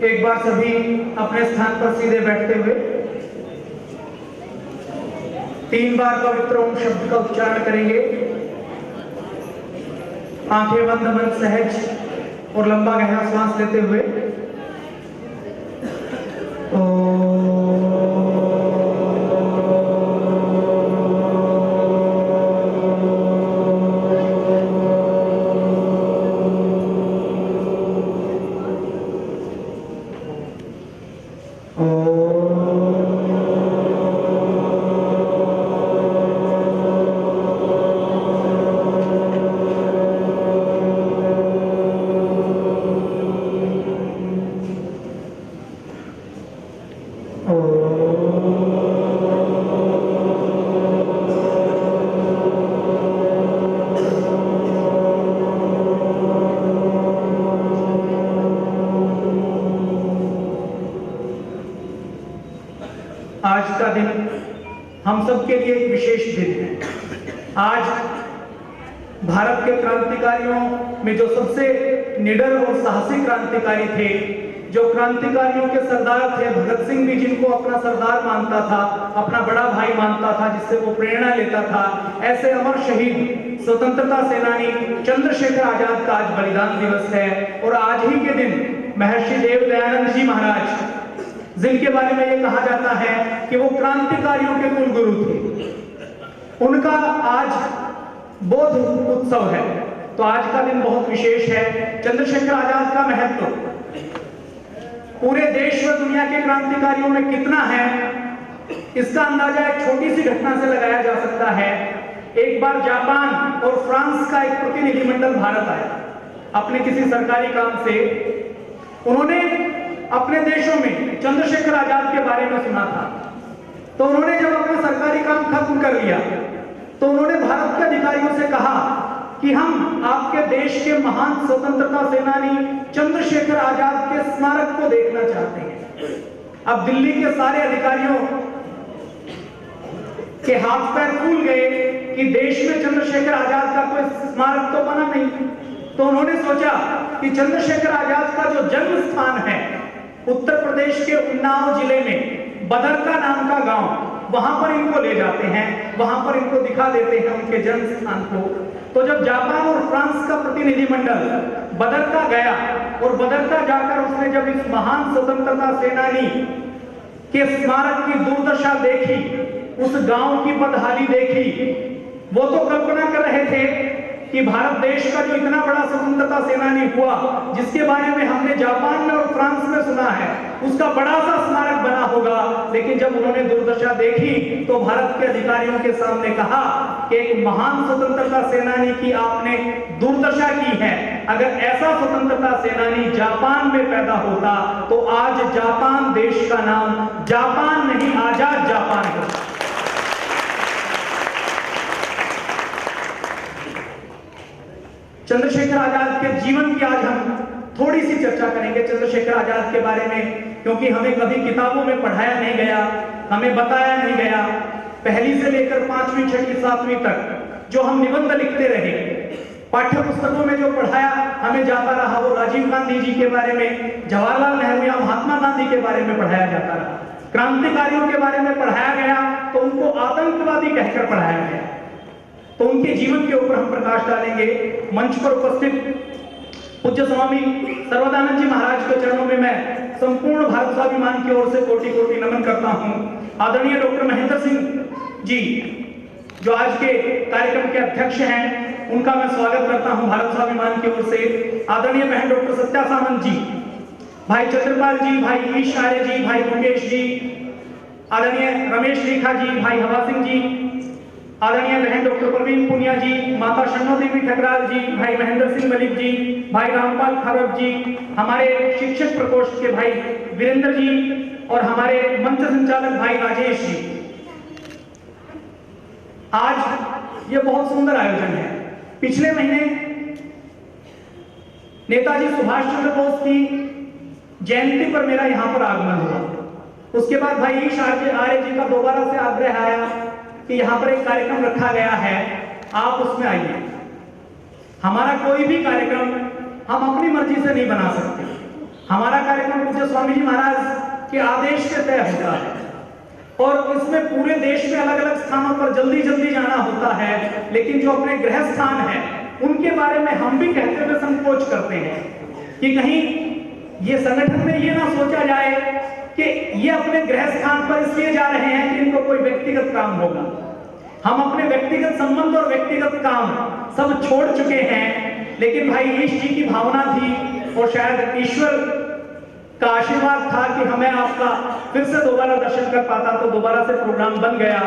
एक बार सभी अपने स्थान पर सीधे बैठते हुए 3 बार पवित्र ओम शब्द का उच्चारण करेंगे। आंखें बंद, मन सहज और लंबा गहरा श्वास लेते हुए आज का दिन हम सब के लिए एक विशेष दिन है। आज भारत के क्रांतिकारियों में जो सबसे निडर और साहसी क्रांतिकारी थे, जो क्रांतिकारियों के सरदार थे, भगत सिंह भी जिनको अपना सरदार मानता था, अपना बड़ा भाई मानता था, जिससे वो प्रेरणा लेता था, ऐसे अमर शहीद स्वतंत्रता सेनानी चंद्रशेखर आजाद का आज बलिदान दिवस है। और आज ही के दिन महर्षि देव दयानंद जी महाराज, जिनके बारे में ये कहा जाता है कि वो क्रांतिकारियों के कुल गुरु थे, उनका आज बोध उत्सव है। तो आज का दिन बहुत विशेष है। चंद्रशेखर आजाद का महत्व पूरे देश व दुनिया के क्रांतिकारियों में कितना है, इसका अंदाजा एक छोटी सी घटना से लगाया जा सकता है। एक बार जापान और फ्रांस का एक प्रतिनिधिमंडल भारत आया अपने किसी सरकारी काम से। उन्होंने अपने देशों में चंद्रशेखर आजाद के बारे में सुना था, तो उन्होंने जब अपना सरकारी काम खत्म कर लिया तो उन्होंने भारत के अधिकारियों से कहा कि हम आपके देश के महान स्वतंत्रता सेनानी चंद्रशेखर आजाद के स्मारक को देखना चाहते हैं। अब दिल्ली के सारे अधिकारियों के हाथ पैर फूल गए कि देश में चंद्रशेखर आजाद का कोई स्मारक तो बना नहीं। तो उन्होंने सोचा कि चंद्रशेखर आजाद का जो जन्म स्थान है उत्तर प्रदेश के उन्नाव जिले में बदरका नाम का गांव, वहां पर इनको ले जाते हैं, वहां पर इनको दिखा देते हैं उनके जन्म स्थान को। तो जब जापान और फ्रांस का प्रतिनिधिमंडल बदरका गया और बदरका जाकर उसने जब इस महान स्वतंत्रता सेनानी के स्मारक की दुर्दशा देखी, उस गांव की बदहाली देखी, वो तो कल्पना कर रहे थे कि भारत देश का जो इतना बड़ा स्वतंत्रता सेनानी हुआ, जिसके बारे में हमने जापान में और फ्रांस में सुना है, उसका बड़ा सा स्मारक बना होगा। लेकिन जब उन्होंने दुर्दशा देखी तो भारत के अधिकारियों के सामने कहा कि एक महान स्वतंत्रता सेनानी की आपने दुर्दशा की है। अगर ऐसा स्वतंत्रता सेनानी जापान में पैदा होता तो आज जापान देश का नाम जापान नहीं, आजाद जापान होता। चंद्रशेखर आजाद के जीवन की आज हम थोड़ी सी चर्चा करेंगे, चंद्रशेखर आजाद के बारे में, क्योंकि हमें कभी किताबों में पढ़ाया नहीं गया, हमें बताया नहीं गया। पहली से लेकर 5वीं, 6वीं, 7वीं तक जो हम निबंध लिखते रहे, पाठ्य पुस्तकों में जो पढ़ाया हमें जाता रहा, वो राजीव गांधी जी के बारे में, जवाहरलाल नेहरू या महात्मा गांधी के बारे में पढ़ाया जाता रहा। क्रांतिकारियों के बारे में पढ़ाया गया तो उनको आतंकवादी कहकर पढ़ाया गया। तो उनके जीवन के ऊपर हम प्रकाश डालेंगे। मंच पर उपस्थित पूज्य स्वामी सर्वदानंद जी महाराज के चरणों में मैं संपूर्ण भारत स्वाभिमान की ओर से कोटि कोटि नमन करता हूं। आदरणीय डॉक्टर महेंद्र सिंह जी जो आज के कार्यक्रम के अध्यक्ष हैं, उनका मैं स्वागत करता हूं भारत स्वाभिमान की ओर से। आदरणीय बहन डॉक्टर सत्या सामंत जी, भाई चंद्रपाल जी, भाई ईश आर्य जी, भाई मुकेश जी, आदरणीय रमेश रेखा जी, भाई हवा सिंह जी, आदरणीय बहन डॉक्टर प्रवीण पुनिया जी, माता शन्नो देवी ठकराल जी, भाई महेंद्र सिंह मलिक जी, भाई रामपाल खरब जी, हमारे शिक्षक प्रकोष्ठ के भाई वीरेंद्र जी और हमारे मंच संचालक भाई राजेश जी। आज ये बहुत सुंदर आयोजन है। पिछले महीने नेताजी सुभाष चंद्र बोस की जयंती पर मेरा यहाँ पर आगमन हुआ। उसके बाद भाई ईश आर्य जी का दोबारा से आग्रह आया कि यहाँ पर एक कार्यक्रम रखा गया है, आप उसमें आइए। हमारा कोई भी कार्यक्रम हम अपनी मर्जी से नहीं बना सकते। हमारा कार्यक्रम पूज्य स्वामी जी महाराज के आदेश से तय होता है और इसमें पूरे देश में अलग अलग स्थानों पर जल्दी जल्दी जाना होता है, लेकिन जो अपने गृह स्थान है उनके बारे में हम भी कहते हुए संकोच करते हैं कि कहीं ये संगठन में ये ना सोचा जाए कि ये अपने गृह स्थान पर इसलिए जा रहे हैं कि इनको कोई व्यक्तिगत काम होगा। हम अपने व्यक्तिगत संबंध और व्यक्तिगत काम सब छोड़ चुके हैं, लेकिन भाई ईश जी की भावना थी और शायद ईश्वर का आशीर्वाद था कि हमें आपका फिर से दोबारा दर्शन कर पाता, तो दोबारा से प्रोग्राम बन गया।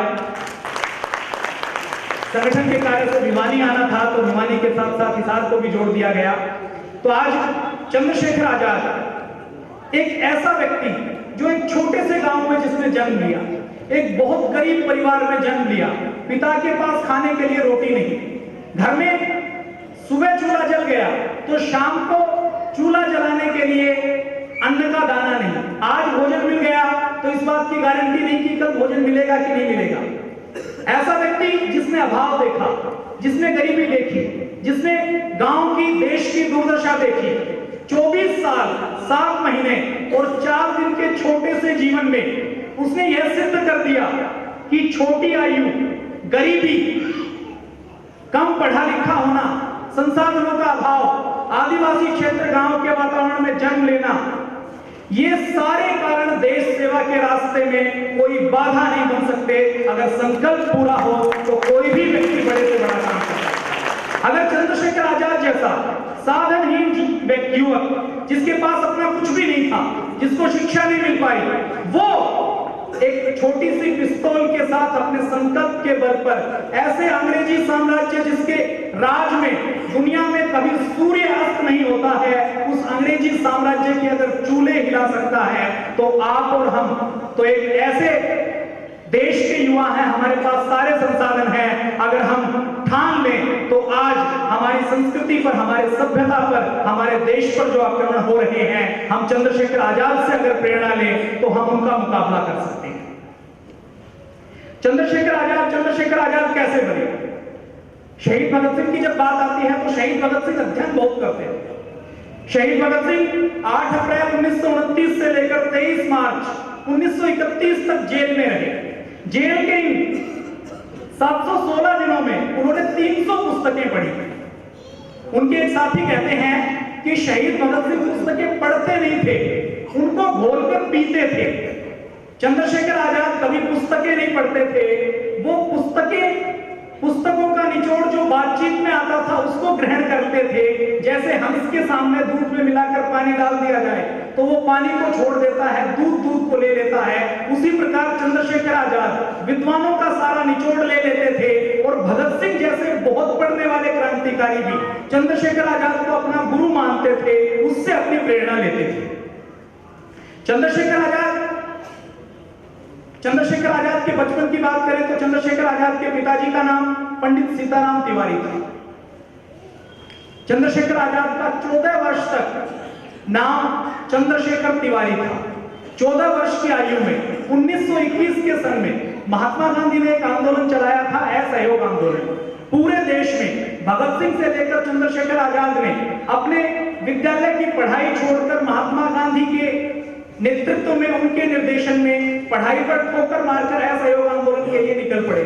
संगठन के कार्य से भिवानी आना था तो भिवानी के साथ साथ हिसार को भी जोड़ दिया गया। तो आज चंद्रशेखर आजाद एक ऐसा व्यक्ति जो एक छोटे से गांव में जिसने जन्म लिया, एक बहुत गरीब परिवार में जन्म लिया, पिता के पास खाने के लिए रोटी नहीं, घर में सुबह चूल्हा जल गया तो शाम को चूल्हा जलाने के लिए अन्न का दाना नहीं, आज भोजन मिल गया तो इस बात की गारंटी नहीं कि कल भोजन मिलेगा कि नहीं मिलेगा। ऐसा व्यक्ति जिसने अभाव देखा, जिसने गरीबी देखी, जिसने गांव की देश की दुर्दशा देखी, 24 साल 7 महीने और 4 दिन के छोटे से जीवन में उसने यह सिद्ध कर दिया कि छोटी आयु, गरीबी, कम पढ़ा लिखा होना, संसाधनों का अभाव, आदिवासी क्षेत्र गांव के वातावरण में जन्म लेना, ये सारे कारण देश सेवा के रास्ते में कोई बाधा नहीं बन सकते। अगर संकल्प पूरा हो तो कोई भी व्यक्ति बड़े से बड़ा काम कर सकता है। अगर चंद्रशेखर आजाद जैसा साधनहीन युवक जिसके पास अपना कुछ भी नहीं था, जिसको शिक्षा नहीं मिल पाई, वो एक छोटी सी पिस्तौल के साथ अपने संकल्प के बल पर ऐसे अंग्रेजी साम्राज्य जिसके राज में दुनिया में कभी सूर्य अस्त नहीं होता है, उस अंग्रेजी साम्राज्य की अगर चूल्हे हिला सकता है तो आप और हम तो एक ऐसे देश के युवा हैं, हमारे पास सारे संसाधन हैं। अगर हम ठान लें तो आज हमारी संस्कृति पर, हमारे सभ्यता पर, हमारे देश पर जो आक्रमण हो रहे हैं, हम चंद्रशेखर आजाद से अगर प्रेरणा लें तो हम उनका मुकाबला कर सकते हैं। चंद्रशेखर आजाद कैसे बने? शहीद भगत सिंह की जब बात आती है तो शहीद भगत सिंह अध्ययन बहुत करते हैं। शहीद भगत सिंह 8 अप्रैल 1929 से लेकर 23 मार्च 1931 तक जेल में रहे। जेल के 716 दिनों में उन्होंने 300 पुस्तकें पढ़ी। उनके एक साथी कहते हैं कि शहीद भगत सिंह पुस्तकें पढ़ते नहीं थे, उनको घोलकर पीते थे। चंद्रशेखर आजाद कभी पुस्तकें नहीं पढ़ते थे, वो पुस्तकों का निचोड़ जो बातचीत में आता था उसको ग्रहण करते थे। जैसे हंस के सामने दूध में मिलाकर पानी डाल दिया जाए तो वो पानी को छोड़ देता है, दूध को ले लेता है, उसी प्रकार चंद्रशेखर आजाद विद्वानों का सारा निचोड़ ले लेते थे। और भगत सिंह जैसे बहुत पढ़ने वाले क्रांतिकारी भी चंद्रशेखर आजाद को अपना गुरु मानते थे, उससे अपनी प्रेरणा लेते थे। चंद्रशेखर आजाद के बचपन की बात करें तो चंद्रशेखर आजाद के पिताजी का नाम पंडित सीताराम तिवारी था। चंद्रशेखर आजाद का 14 वर्ष तक नाम चंद्रशेखर तिवारी था। 14 वर्ष की आयु में 1921 के सन में महात्मा गांधी ने एक आंदोलन चलाया था, असहयोग आंदोलन। पूरे देश में भगत सिंह से लेकर चंद्रशेखर आजाद ने अपने विद्यालय की पढ़ाई छोड़कर महात्मा गांधी के नेतृत्व में, उनके निर्देशन में पढ़ाई पर ठोकर मारकर असहयोग आंदोलन के लिए निकल पड़े।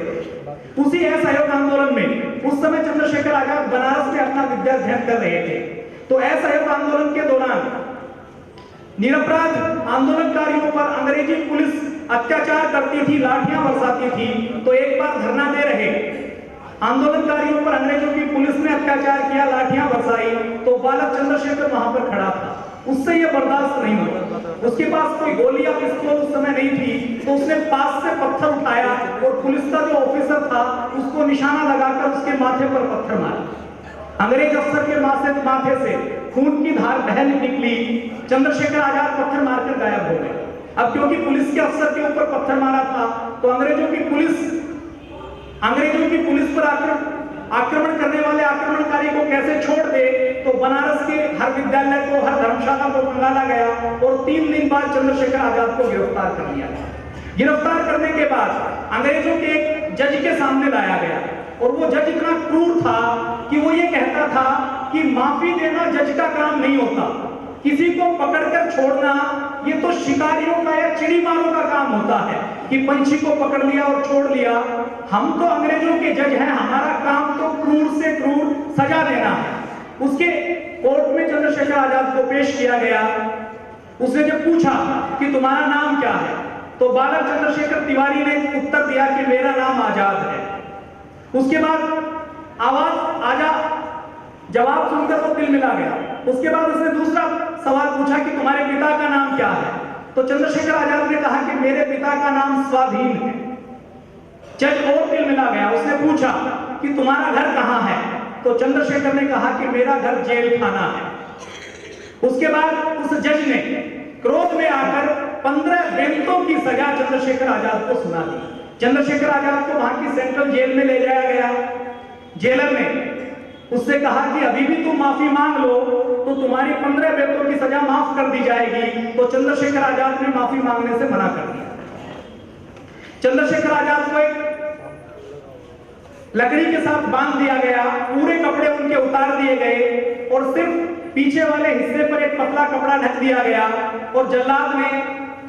उसी असहयोग आंदोलन में उस समय चंद्रशेखर आजाद बनारस में अपना विद्याध्ययन कर रहे थे। तो असहयोग आंदोलन के दौरान निरपराध आंदोलनकारियों पर अंग्रेजी पुलिस अत्याचार करती थी, लाठियां बरसाती थी। तो एक बार धरना दे रहे आंदोलनकारियों पर अंग्रेजों की पुलिस ने अत्याचार किया, लाठियां बरसाई, तो बालक चंद्रशेखर वहां पर खड़ा था। उससे यह बर्दाश्त नहीं हुआ। उसके पास कोई गोली या पिस्तौल उस समय नहीं थी, तो उसने पास से पत्थर उठाया और पुलिस का जो ऑफिसर था उसको निशाना लगाकर उसके माथे पर पत्थर मारा। अंग्रेज अफसर के माथे से खून की धार बह निकली। चंद्रशेखर आजाद पत्थर मारकर गायब हो गए। अब क्योंकि पुलिस के अफसर के ऊपर पत्थर मारा था तो अंग्रेजों की पुलिस पर आक्रमण करने वाले आक्रमणकारी को कैसे छोड़ दे, तो बनारस के हर विद्यालय को, हर धर्मशाला को खंगाला गया और 3 दिन बाद चंद्रशेखर आजाद को गिरफ्तार कर लिया गया। गिरफ्तार करने के बाद अंग्रेजों के एक जज के सामने लाया गया और वो जज इतना क्रूर था कि वो ये कहता था कि माफी देना जज का काम नहीं होता, किसी को पकड़कर छोड़ना ये तो शिकारियों का या चिड़ीमारों का काम होता है कि पंछी को पकड़ लिया और छोड़ लिया। हम तो अंग्रेजों के जज हैं, हमारा काम तो क्रूर से क्रूर सजा देना है। उसके कोर्ट में चंद्रशेखर आजाद को पेश किया गया। उसने जब पूछा कि तुम्हारा नाम क्या है, तो बाला चंद्रशेखर तिवारी ने उत्तर दिया कि मेरा नाम आजाद है। उसके बाद आवाज आजा, जवाब सुनकर वो दिल मिला गया। उसके बाद उसने दूसरा सवाल पूछा कि तुम्हारे पिता का नाम क्या है, तो चंद्रशेखर आजाद ने कहा कि मेरे पिता का नाम स्वाधीन है। जज और दिल मिला गया। उसने पूछा कि तुम्हारा घर कहां है, तो चंद्रशेखर ने कहा कि मेरा घर जेल खाना है। उसके बाद उस जज ने क्रोध में आकर 15 बेंतों की सजा चंद्रशेखर आजाद को सुना दी। चंद्रशेखर आजाद को वहां की सेंट्रल जेल में ले जाया गया। जेलर ने उससे कहा कि अभी भी तुम माफी मांग लो तो तुम्हारी 15 बेंतों की सजा माफ कर दी जाएगी। तो चंद्रशेखर आजाद ने माफी मांगने से मना कर दिया। चंद्रशेखर आजाद को एक लकड़ी के साथ बांध दिया गया, पूरे कपड़े उनके उतार दिए गए और सिर्फ पीछे वाले हिस्से पर एक पतला कपड़ा ढक दिया गया और जल्लाद ने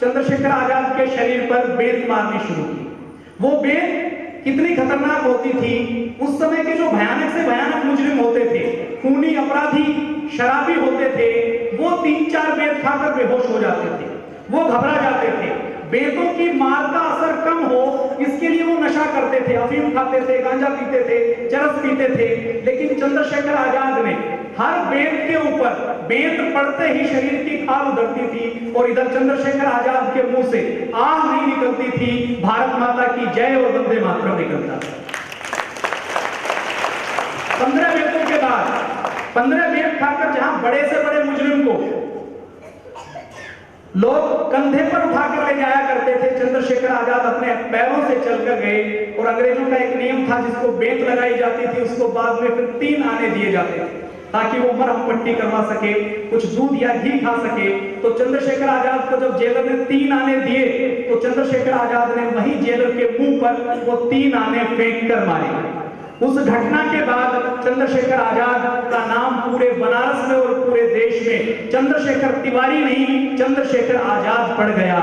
चंद्रशेखर आजाद के शरीर पर बेंत मारनी शुरू की। वो बेंत कितनी खतरनाक होती थी, उस समय के जो भयानक से भयानक मुजरिम होते थे, खूनी अपराधी, शराबी होते थे, वो 3-4 बेंत खाकर बेहोश हो जाते थे, वो घबरा जाते थे। बेंतों की मार का असर कम हो इसके लिए वो नशा करते थे, अफीम खाते थे, गांजा पीते थे, चरस पीते थे। लेकिन चंद्रशेखर आजाद ने हर बेंत के ऊपर बेंत पड़ते ही शरीर की खाल उधरती थी और इधर चंद्रशेखर आजाद के मुंह से आह नहीं निकलती थी, भारत माता की जय और वंदे मातरम निकलता था। 15 बेंतों के बाद 15 बेंत खाकर जहां बड़े से बड़े मुजरिम को लोग कंधे पर उठाकर ले जाया करते थे, चंद्रशेखर आजाद अपने पैरों से चलकर गए। और अंग्रेजों का एक नियम था, जिसको बेंत लगाई जाती थी उसको बाद में फिर 3 आने दिए जाते थे ताकि वो मरहम पट्टी करवा सके, कुछ दूध या घी खा सके। तो चंद्रशेखर आजाद को जब जेलर ने 3 आने दिए तो चंद्रशेखर आजाद ने वही जेलर के मुंह पर वो 3 आने फेंक कर मारे। उस घटना के बाद चंद्रशेखर आजाद का नाम पूरे बनारस में और पूरे देश में चंद्रशेखर तिवारी नहीं, चंद्रशेखर आजाद पड़ गया।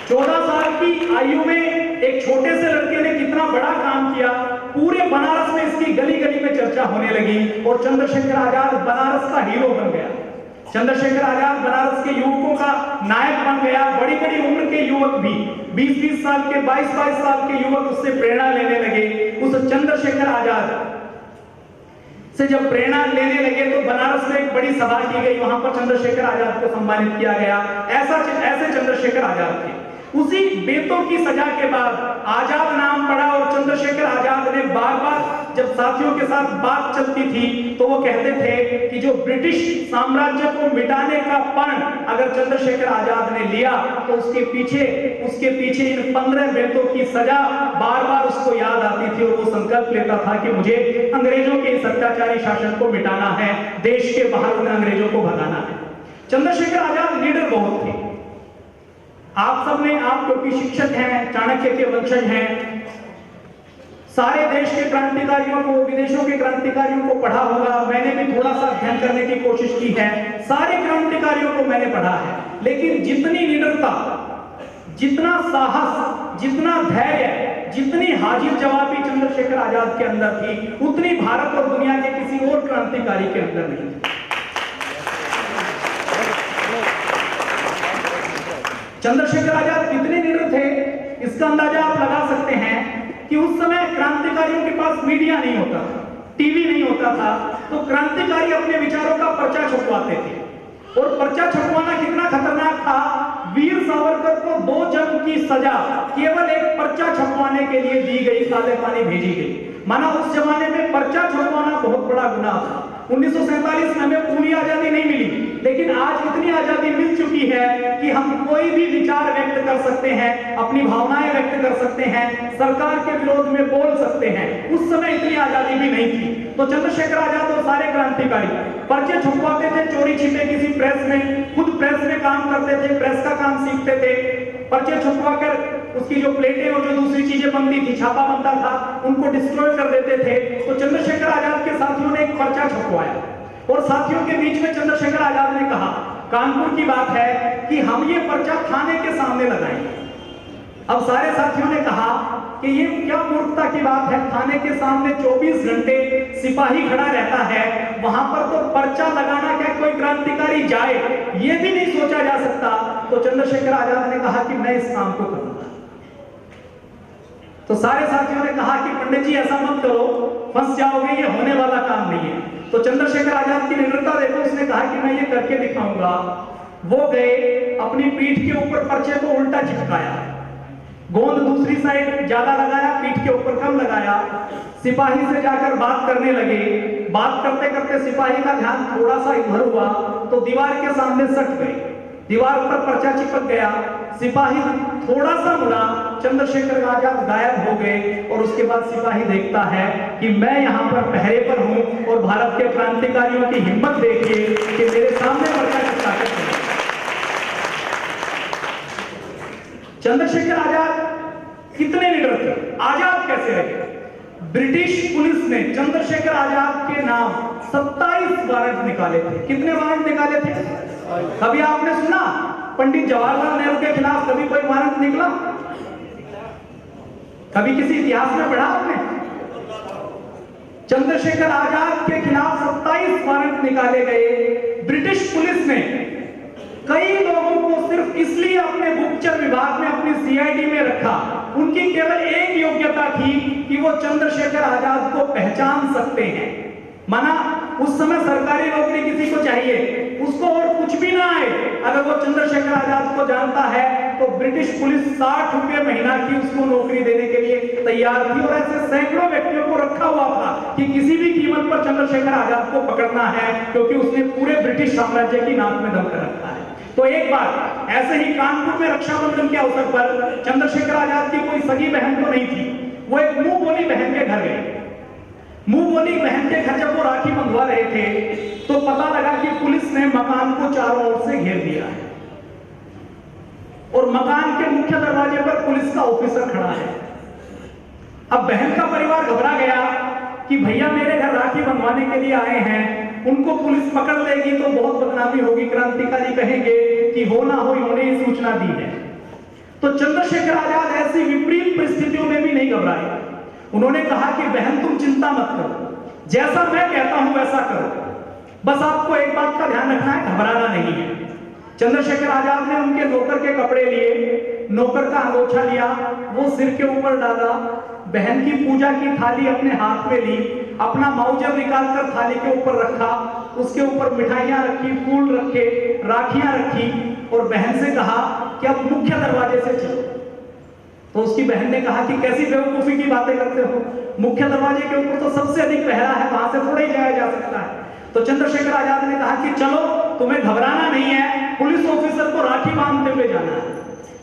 14 साल की आयु में एक छोटे से लड़के ने कितना बड़ा काम किया, पूरे बनारस में इसकी गली गली में चर्चा होने लगी और चंद्रशेखर आजाद बनारस का हीरो बन गया। चंद्रशेखर आजाद बनारस के युवकों का नायक बन गया। बड़ी बड़ी उम्र के युवक भी 20-20 साल के, 22-22 साल के युवक उससे प्रेरणा लेने लगे। उस चंद्रशेखर आजाद से जब प्रेरणा लेने लगे तो बनारस में एक बड़ी सभा की गई, वहां पर चंद्रशेखर आजाद को सम्मानित किया गया। ऐसे चंद्रशेखर आजाद थे। उसी बेंतों की सजा के बाद आजाद नाम पड़ा और चंद्रशेखर आजाद ने बार बार जब साथियों के साथ बात चलती थी तो वो कहते थे कि जो ब्रिटिश साम्राज्य को मिटाने का पण अगर चंद्रशेखर आजाद ने लिया तो उसके पीछे इन 15 बेंतों की सजा बार बार उसको याद आती थी और वो संकल्प लेता था कि मुझे अंग्रेजों के इस अत्याचारी शासन को मिटाना है, देश के बाहर उन अंग्रेजों को भगाना है। चंद्रशेखर आजाद लीडर बहुत थे। आप सब ने, आप क्योंकि शिक्षक हैं, चाणक्य के वंशज हैं, सारे देश के क्रांतिकारियों को, विदेशों के क्रांतिकारियों को पढ़ा होगा। मैंने भी थोड़ा सा अध्ययन करने की कोशिश की है, सारे क्रांतिकारियों को मैंने पढ़ा है। लेकिन जितनी निडरता, जितना साहस, जितना धैर्य, जितनी हाजिर जवाबी चंद्रशेखर आजाद के अंदर थी, उतनी भारत और दुनिया के किसी और क्रांतिकारी के अंदर नहीं थी। चंद्रशेखर आजाद कितने निडर थे इसका अंदाजा आप लगा सकते हैं कि उस समय क्रांतिकारियों के पास मीडिया नहीं होता था, टीवी नहीं होता था, तो क्रांतिकारी अपने विचारों का पर्चा छपवाते थे। और पर्चा छपवाना कितना खतरनाक था, वीर सावरकर को 2 जंग की सजा केवल एक पर्चा छपवाने के लिए दी गई, काले पानी भेजी गई। माना उस जमाने में पर्चा छपवाना बहुत बड़ा गुनाह था। 1947 में हमें पूरी आजादी नहीं मिली, लेकिन आज इतनी आजादी मिल चुकी है कि हम कोई भी विचार व्यक्त कर सकते हैं, अपनी भावनाएं व्यक्त कर सकते हैं, सरकार के विरोध में बोल सकते हैं। उस समय इतनी आजादी भी नहीं थी। तो चंद्रशेखर आजाद और सारे क्रांतिकारी पर्चे छपवाते थे चोरी छिपे किसी प्रेस में, खुद प्रेस में काम करते थे, प्रेस का काम सीखते थे, पर्चे छुपवा कर उसकी जो प्लेटें और जो दूसरी चीजें बनती थी, छापा बनता था, उनको डिस्ट्रॉय कर देते थे। तो चंद्रशेखर आजाद के साथियों ने एक पर्चा छपवाया और साथियों के बीच में चंद्रशेखर आजाद ने कहा, कानपुर की बात है कि हम ये पर्चा थाने के सामने लगाएंगे। अब सारे साथियों ने कहा कि ये क्या मूर्खता की बात है, थाने के सामने 24 घंटे सिपाही खड़ा रहता है, वहां पर तो पर्चा लगाना क्या कोई क्रांतिकारी जाए, ये भी नहीं सोचा जा सकता। तो चंद्रशेखर आजाद ने कहा कि मैं इस काम को करूंगा। तो सारे साथियों ने कहा कि पंडित जी ऐसा मत करो, फंस जाओगे, ये होने वाला काम नहीं है। तो चंद्रशेखर आजाद की निडरता देखो, उसने कहा कि मैं ये करके दिखाऊंगा। वो गए, अपनी पीठ के ऊपर पर्चे को उल्टा चिपकाया, गोंद दूसरी साइड ज्यादा लगाया, पीठ के ऊपर कम लगाया, सिपाही से जाकर बात करने लगे। बात करते करते सिपाही का ध्यान थोड़ा सा इधर हुआ तो दीवार के सामने सट गए, दीवार पर पर्चा चिपक गया, सिपाही थोड़ा सा मुड़ा, चंद्रशेखर आजाद गायब हो गए। और उसके बाद सिपाही देखता है कि मैं यहां पर पहरे पर हूं और भारत के क्रांतिकारियों की हिम्मत देखिए कि मेरे सामने पर्चा चिपका कर। चंद्रशेखर आजाद कितने निडर थे, आजाद कैसे रहे। ब्रिटिश पुलिस ने चंद्रशेखर आजाद के नाम 27 वारंट निकाले थे। कितने वारंट निकाले थे? कभी आपने सुना पंडित जवाहरलाल नेहरू के खिलाफ कभी कोई वारंट निकला? कभी किसी इतिहास में पढ़ा आपने? चंद्रशेखर आजाद के खिलाफ 27 वारंट निकाले गए। ब्रिटिश पुलिस ने कई लोगों को सिर्फ इसलिए अपने गुप्तचर विभाग में, अपनी सीआईडी में रखा, उनकी केवल एक योग्यता थी कि वो चंद्रशेखर आजाद को पहचान सकते हैं। माना उस समय सरकारी नौकरी किसी को चाहिए, उसको और कुछ भी ना आए, अगर वो चंद्रशेखर आजाद को जानता है तो ब्रिटिश पुलिस 60 रुपए महीना की उसको नौकरी देने के लिए तैयार थी। और ऐसे सैकड़ों व्यक्तियों को रखा हुआ था कि किसी भी कीमत पर चंद्रशेखर आजाद को पकड़ना है, क्योंकि उसने पूरे ब्रिटिश साम्राज्य की नाक में दम कर रखा है। तो एक बार ऐसे ही कानपुर में रक्षाबंधन के अवसर पर चंद्रशेखर आजाद की कोई सगी बहन तो नहीं थी, वो एक मुंह बोली बहन के घर गए। मुंह बोली बहन के घर जब वो राखी बंधवा रहे थे तो पता लगा कि पुलिस ने मकान को चारों ओर से घेर दिया है और मकान के मुख्य दरवाजे पर पुलिस का ऑफिसर खड़ा है। अब बहन का परिवार घबरा गया कि भैया मेरे घर राखी बंधवाने के लिए आए हैं, उनको पुलिस पकड़ लेगी तो बहुत बदनामी होगी, क्रांतिकारी कहेंगे कि हो ना हो इन्होंने ये सूचना दी है। तो चंद्रशेखर आजाद ऐसी विपरीत परिस्थितियों में भी नहीं घबराए। उन्होंने कहा कि बहन तुम चिंता मत करो, जैसा मैं कहता हूं वैसा करो, बस आपको एक बात का ध्यान रखना है, घबराना नहीं है। चंद्रशेखर आजाद ने उनके नौकर के कपड़े लिए, नौकर का अंगोछा लिया, वो सिर के ऊपर डाला, बहन की पूजा की थाली अपने हाथ में ली, अपना माउजर निकालकर थाली के ऊपर रखा, उसके ऊपर मिठाइयां रखी, फूल रखे, राखियां रखी और बहन से कहा कि अब मुख्य दरवाजे से चलो। तो उसकी बहन ने कहा कि कैसी बेवकूफी की बातें करते हो, मुख्य दरवाजे के ऊपर तो सबसे अधिक पहरा है, वहां से थोड़ा ही जाया जा सकता है। तो चंद्रशेखर आजाद ने कहा कि चलो तुम्हें घबराना नहीं है, पुलिस ऑफिसर को राखी बांधते हुए जाना है।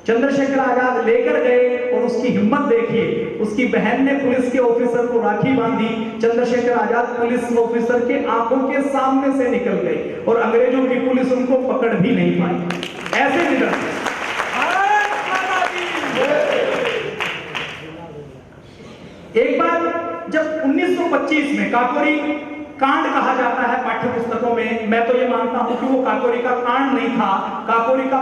चंद्रशेखर आजाद लेकर गए और उसकी हिम्मत देखिए, उसकी बहन ने पुलिस के ऑफिसर को राखी बांधी, चंद्रशेखर आजाद पुलिस ऑफिसर के आंखों के सामने से निकल गए और अंग्रेजों की पुलिस उनको पकड़ भी नहीं पाई। ऐसे निडर। एक बार जब 1925 में काकोरी कांड कहा जाता है पाठ्य पुस्तकों में, मैं तो ये मानता हूं कि वो काकोरी का कांड नहीं था, काकोरी का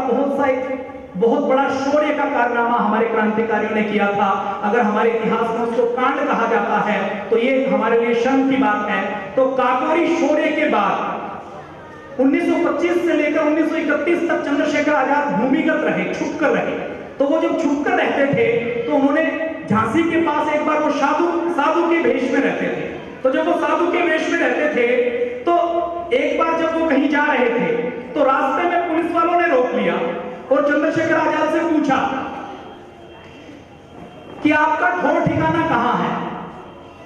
बहुत बड़ा शौर्य का कारनामा हमारे क्रांतिकारियों ने किया था। अगर हमारे इतिहास में उसको कांड कहा जाता है तो ये हमारे लिए शर्म की बात है। तो काकोरी शौर्य के बाद 1925 से लेकर 1931 तक चंद्रशेखर आजाद भूमिगत रहे, छुप कर रहे। तो वो जब छुप कर रहते थे तो उन्होंने झांसी के पास एक बार वो साधु के वेश में रहते थे। तो जब वो साधु के वेश में रहते थे तो एक बार जब वो कहीं जा रहे थे तो रास्ते में पुलिस वालों ने रोक लिया और चंद्रशेखर आजाद से पूछा कि आपका ठौर ठिकाना कहां है।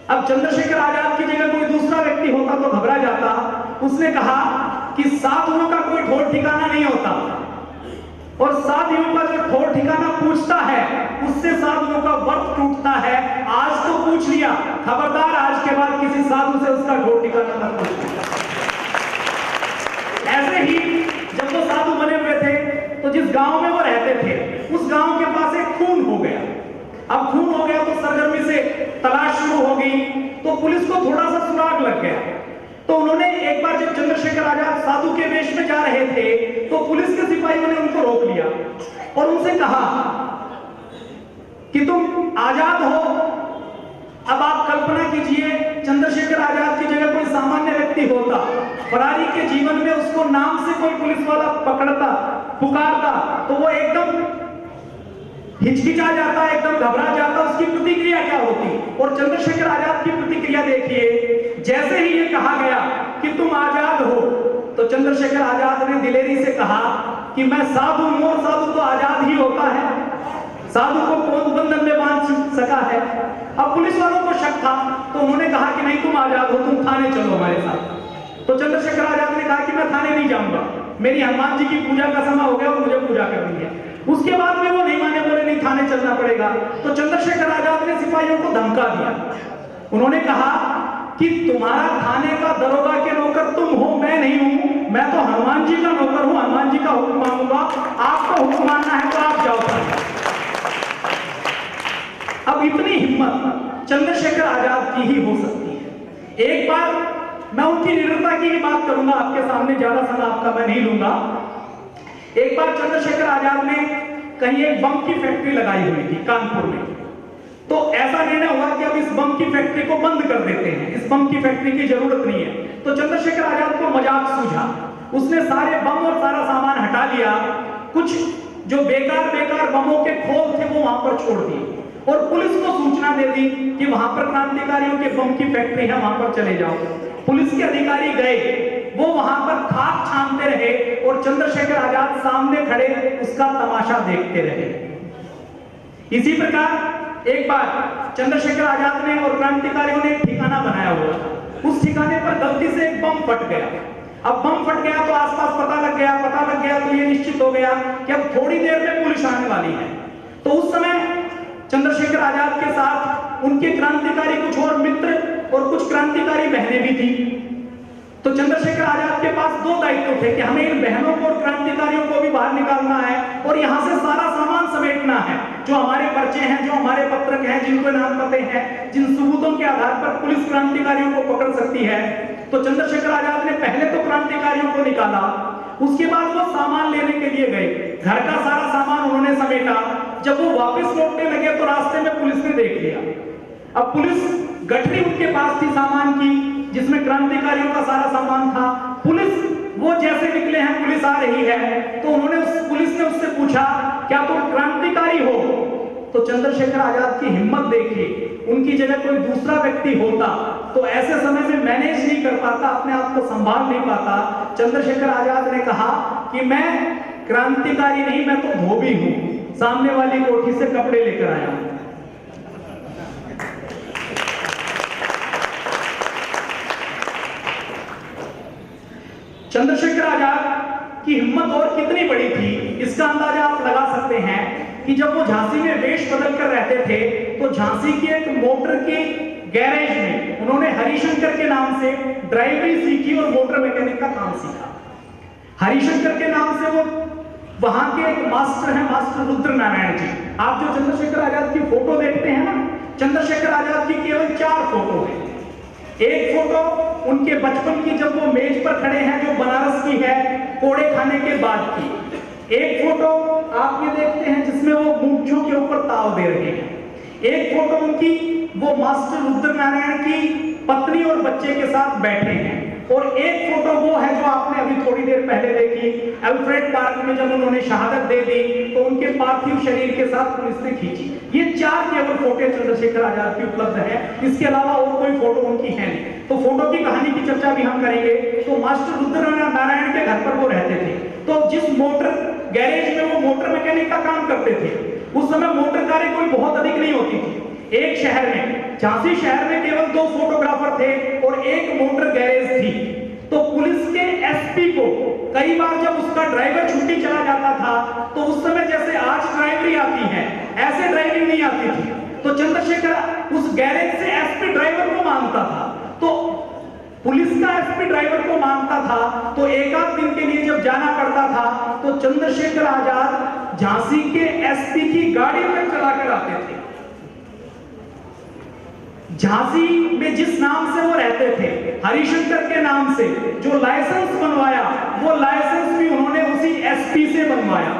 अब चंद्रशेखर आजाद की जगह कोई दूसरा व्यक्ति होता तो घबरा जाता। उसने कहा कि साधुओं का कोई ठौर ठिकाना नहीं होता और साधुओं का जो ठौर ठिकाना पूछता है उससे साधुओं का व्रत टूटता है। आज तो पूछ लिया, खबरदार आज के बाद किसी साधु से उसका ठौर ठिकाना मत पूछना। ऐसे ही जब वो साधु बने हुए थे तो जिस गांव में वो रहते थे उस गांव के पास एक खून हो गया। अब खून हो गया तो सरगर्मी से तलाश शुरू हो गई, तो पुलिस को थोड़ा सा सुराग लग गया। तो उन्होंने एक बार जब चंद्रशेखर आजाद साधु के वेश में जा रहे थे तो पुलिस के सिपाहियों ने उनको रोक लिया और उनसे कहा कि तुम आजाद हो। अब आप कल्पना कीजिए, चंद्रशेखर आजाद की जगह कोई सामान्य व्यक्ति होता, फरारी के जीवन में उसको नाम से कोई पुलिस वाला पकड़ता, पुकारता, तो वो एकदम हिचकिचा जाता, एकदम घबरा जाता, उसकी प्रतिक्रिया क्या होती। और चंद्रशेखर आजाद की प्रतिक्रिया देखिए, जैसे ही ये कहा गया कि तुम आजाद हो, तो चंद्रशेखर आजाद ने दिलेरी से कहा कि मैं साधु हूं, और साधु तो आजाद ही होता है, साधु को कौन बंधन में बांध सका है। अब पुलिस वालों को शक था, तो उन्होंने कहा कि नहीं, तुम आजाद हो, तुम थाने चलो हमारे साथ। तो चंद्रशेखर आजाद ने कहा कि मैं थाने नहीं जाऊंगा, मेरी हनुमान जी की पूजा का समय हो गया और मुझे पूजा करनी है। उसके बाद में वो नहीं माने, बोले नहीं, थाने चलना पड़ेगा। तो चंद्रशेखर आजाद ने सिपाहियों को धमका दिया। उन्होंने कहा कि तुम्हारा थाने का दरोगा के नौकर तुम हो, मैं नहीं हूं, मैं तो हनुमान जी का नौकर हूं, हनुमान जी का हुक्म मांगूंगा, आपको हुक्म मानना है तो आप जाओ थाने। अब इतनी हिम्मत चंद्रशेखर आजाद की ही हो सकती है। एक बार मैं उनकी निडरता की ही बात करूंगा आपके सामने, ज्यादा समय आपका मैं नहीं लूंगा। एक बार चंद्रशेखर आजाद ने कहीं एक बम की फैक्ट्री लगाई हुई थी कानपुर में, तो ऐसा निर्णय हुआ कि अब इस बम की फैक्ट्री को बंद कर देते हैं, इस बम की फैक्ट्री की जरूरत नहीं है। तो चंद्रशेखर आजाद को मजाक सूझा, उसने सारे बम और सारा सामान हटा लिया, कुछ जो बेकार बमों के खोल थे वो वहां पर छोड़ दिए और पुलिस को सूचना दे दी कि वहां पर क्रांतिकारियों के बम की फैक्ट्री है, वहां पर चले जाओ। पुलिस के अधिकारी गए, वो वहां पर खाक छानते रहे और चंद्रशेखर आजाद सामने खड़े उसका तमाशा देखते रहे। इसी प्रकार एक बार चंद्रशेखर आजाद ने और क्रांतिकारियों ने एक ठिकाना बनाया हुआ, उस ठिकाने पर गलती से एक बम फट गया। अब बम फट गया तो आसपास पता लग गया तो ये निश्चित हो गया कि अब थोड़ी देर में पुलिस आने वाली है। तो उस समय चंद्रशेखर आजाद के साथ उनके क्रांतिकारी कुछ और मित्र और कुछ क्रांतिकारी बहनें भी थी। तो चंद्रशेखर आजाद के पास दो दायित्व थे कि हमें इन बहनों को और क्रांतिकारियों को भी बाहर निकालना है और यहां से सारा सामान समेटना है, जो हमारे पर्चे हैं, जो हमारे पत्रक हैं, जिनको नाम पते हैं, जिन सबूतों के आधार पर पुलिस क्रांतिकारियों को पकड़ सकती है। तो चंद्रशेखर आजाद ने पहले तो क्रांतिकारियों को निकाला, उसके बाद वो सामान लेने के लिए गए, घर का सारा सामान उन्होंने समेटा। जब वो वापस लौटने लगे तो रास्ते में पुलिस ने देख लिया। अब पुलिस गठरी उनके पास थी सामान की, जिसमें क्रांतिकारियों का सारा सामान था। पुलिस वो जैसे निकले हैं, पुलिस आ रही है, तो पुलिस ने उससे पूछा क्या तुम क्रांतिकारी हो? तो चंद्रशेखर आजाद की हिम्मत देखिए, उनकी जगह कोई दूसरा व्यक्ति होता तो ऐसे समय में मैनेज नहीं कर पाता, अपने आप को संभाल नहीं पाता। चंद्रशेखर आजाद ने कहा कि मैं क्रांतिकारी नहीं, मैं तो धोबी हूं, सामने वाली कोठी से कपड़े लेकर आया हूं। चंद्रशेखर आजाद की हिम्मत और कितनी बड़ी थी, इसका अंदाजा आप लगा सकते हैं कि जब वो झांसी में वेश बदल कर रहते थे तो झांसी की एक मोटर की गैरेज में उन्होंने हरिशंकर के नाम से ड्राइवरी सीखी और मोटर मैकेनिक का काम सीखा। हरिशंकर के नाम से वो वहां के एक मास्टर हैं, मास्टर रुद्र नारायण जी। आप जो चंद्रशेखर आजाद की फोटो देखते हैं ना, चंद्रशेखर आजाद की केवल 4 फोटो है। एक फोटो उनके बचपन की, जब वो मेज पर खड़े हैं, जो बनारस की है, कोड़े खाने के बाद की। एक फोटो आप ये देखते हैं जिसमें वो मूंछों के ऊपर ताव दे रहे हैं। एक फोटो उनकी वो मास्टर रुद्र नारायण की पत्नी और बच्चे के साथ बैठे हैं। और एक फोटो वो है जो आपने अभी थोड़ी देर पहले देखी, अल्फ्रेड पार्क में जब उन्होंने शहादत दे दी तो उनके पार्थिव शरीर के साथ पुलिस ने खींची। ये 4 केवल फोटो चंद्रशेखर आजाद की उपलब्ध है, इसके अलावा और कोई फोटो उनकी है नहीं। तो फोटो की कहानी की चर्चा भी हम करेंगे। तो मास्टर रुद्र नारायण के घर पर वो रहते थे, तो जिस मोटर गैरेज में वो मोटर मैकेनिक का काम करते थे, उस समय मोटर कारें कोई बहुत अधिक नहीं होती थी। एक शहर में, झांसी शहर में केवल 2 फोटोग्राफर थे और एक मोटर गैरेज थी। तो पुलिस के एसपी को कई बार जब उसका ड्राइवर छुट्टी चला जाता था तो उस समय जैसे आज ड्राइवरी आती है, ऐसे ड्राइविंग नहीं आती थी। तो चंद्रशेखर उस गैरेज से एसपी ड्राइवर को मांगता था, तो पुलिस का एसपी ड्राइवर को मांगता था। तो एक आध दिन के लिए जब जाना पड़ता था तो चंद्रशेखर आजाद झांसी के एसपी की गाड़ी में चलाकर आते थे। झांसी में जिस नाम से वो रहते थे, हरिशंकर के नाम से, जो लाइसेंस बनवाया वो लाइसेंस भी उन्होंने उसी एसपी से बनवाया।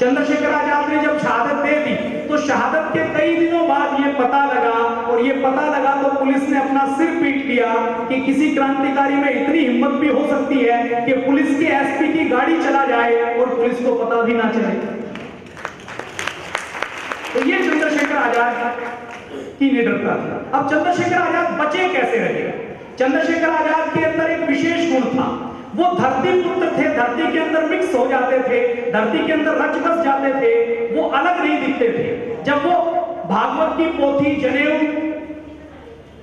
चंद्रशेखर आजाद ने जब शहादत दे दी तो शहादत के कई दिनों बाद ये पता लगा, और ये पता लगा तो पुलिस ने अपना सिर पीट लिया कि किसी क्रांतिकारी में इतनी हिम्मत भी हो सकती है कि पुलिस के एसपी की गाड़ी चला जाए और पुलिस को पता भी ना चले। तो ये चंद्रशेखर आजाद की निडरता थी। अब चंद्रशेखर आजाद बचे कैसे रहे? चंद्रशेखर आजाद के अंदर एक विशेष गुण था, वो धरती पुत्र थे, धरती के अंदर मिक्स हो जाते थे, धरती के अंदर रच बस जाते थे, वो अलग नहीं दिखते थे। जब वो भागवत की पोथी, जनेऊ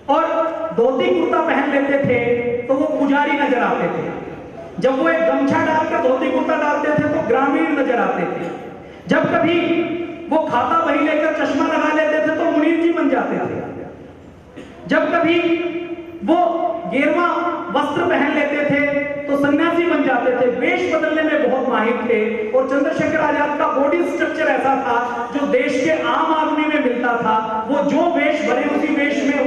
और धोती कुर्ता पहन लेते थे तो वो पुजारी नजर आते थे। जब वो एक गमछा डालकर धोती कुर्ता डालते थे तो ग्रामीण नजर आते थे। जब कभी वो खाता बही लेकर चश्मा लगा लेते थे तो मुनीर जी बन जाते थे। जब कभी वो गेरुआ वस्त्र पहन लेते थे तो सन्यासी बन जाते थे। वेश बदलने में बहुत माहिर थे, और चंद्रशेखर आजाद का बॉडी स्ट्रक्चर ऐसा था जो देश के आम आदमी में मिलता था। वो जो वेश भरे उसी वेश में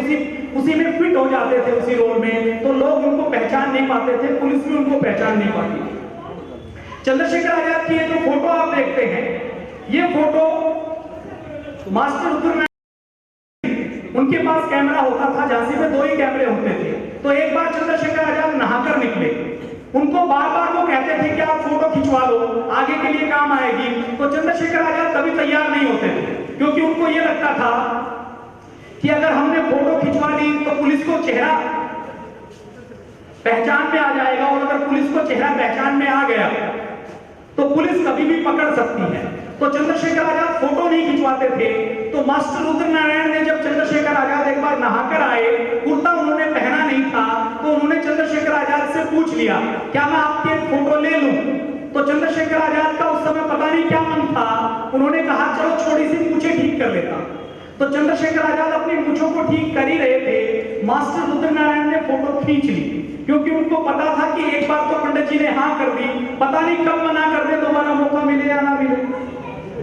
उसी में फिट हो जाते थे, उसी रोल में, तो लोग उनको पहचान नहीं पाते थे, पुलिस भी उनको पहचान नहीं पाती थी। चंद्रशेखर आजाद की ये जो फोटो आप देखते हैं, ये फोटो मास्टर रुद्र, उनके पास कैमरा होता था। झांसी में 2 ही कैमरे होते थे। तो एक बार चंद्रशेखर आजाद नहाकर निकले, उनको बार बार वो कहते थे कि आप फोटो खिंचवा लो, आगे के लिए काम आएगी। तो चंद्रशेखर आजाद कभी तैयार नहीं होते थे, क्योंकि उनको ये लगता था कि अगर हमने फोटो खिंचवा ली तो पुलिस को चेहरा पहचान में आ जाएगा, और अगर पुलिस को चेहरा पहचान में आ गया तो पुलिस कभी भी पकड़ सकती है। तो चंद्रशेखर आजाद फोटो नहीं खिंचवाते थे। तो मास्टर रुद्र नारायण ने जब चंद्रशेखर आजाद एक बार नहाकर आए, कुर्ता उन्होंने पहना नहीं था, तो उन्होंने चंद्रशेखर आजाद से पूछ लिया, क्या मैं आपकी एक फोटो ले लूं? तो चंद्रशेखर आजाद का उस समय पता नहीं क्या मन था, उन्होंने कहा चलो छोटी सी मूंछें ठीक कर लेता। तो चंद्रशेखर आजाद अपनी मूंछों को ठीक कर ही रहे थे, मास्टर रुद्र नारायण ने फोटो खींच ली, क्योंकि उनको पता था कि एक बार तो पंडित जी ने हाँ कर दी, पता नहीं कब मना कर दे, दोबारा मौका मिले या ना मिले।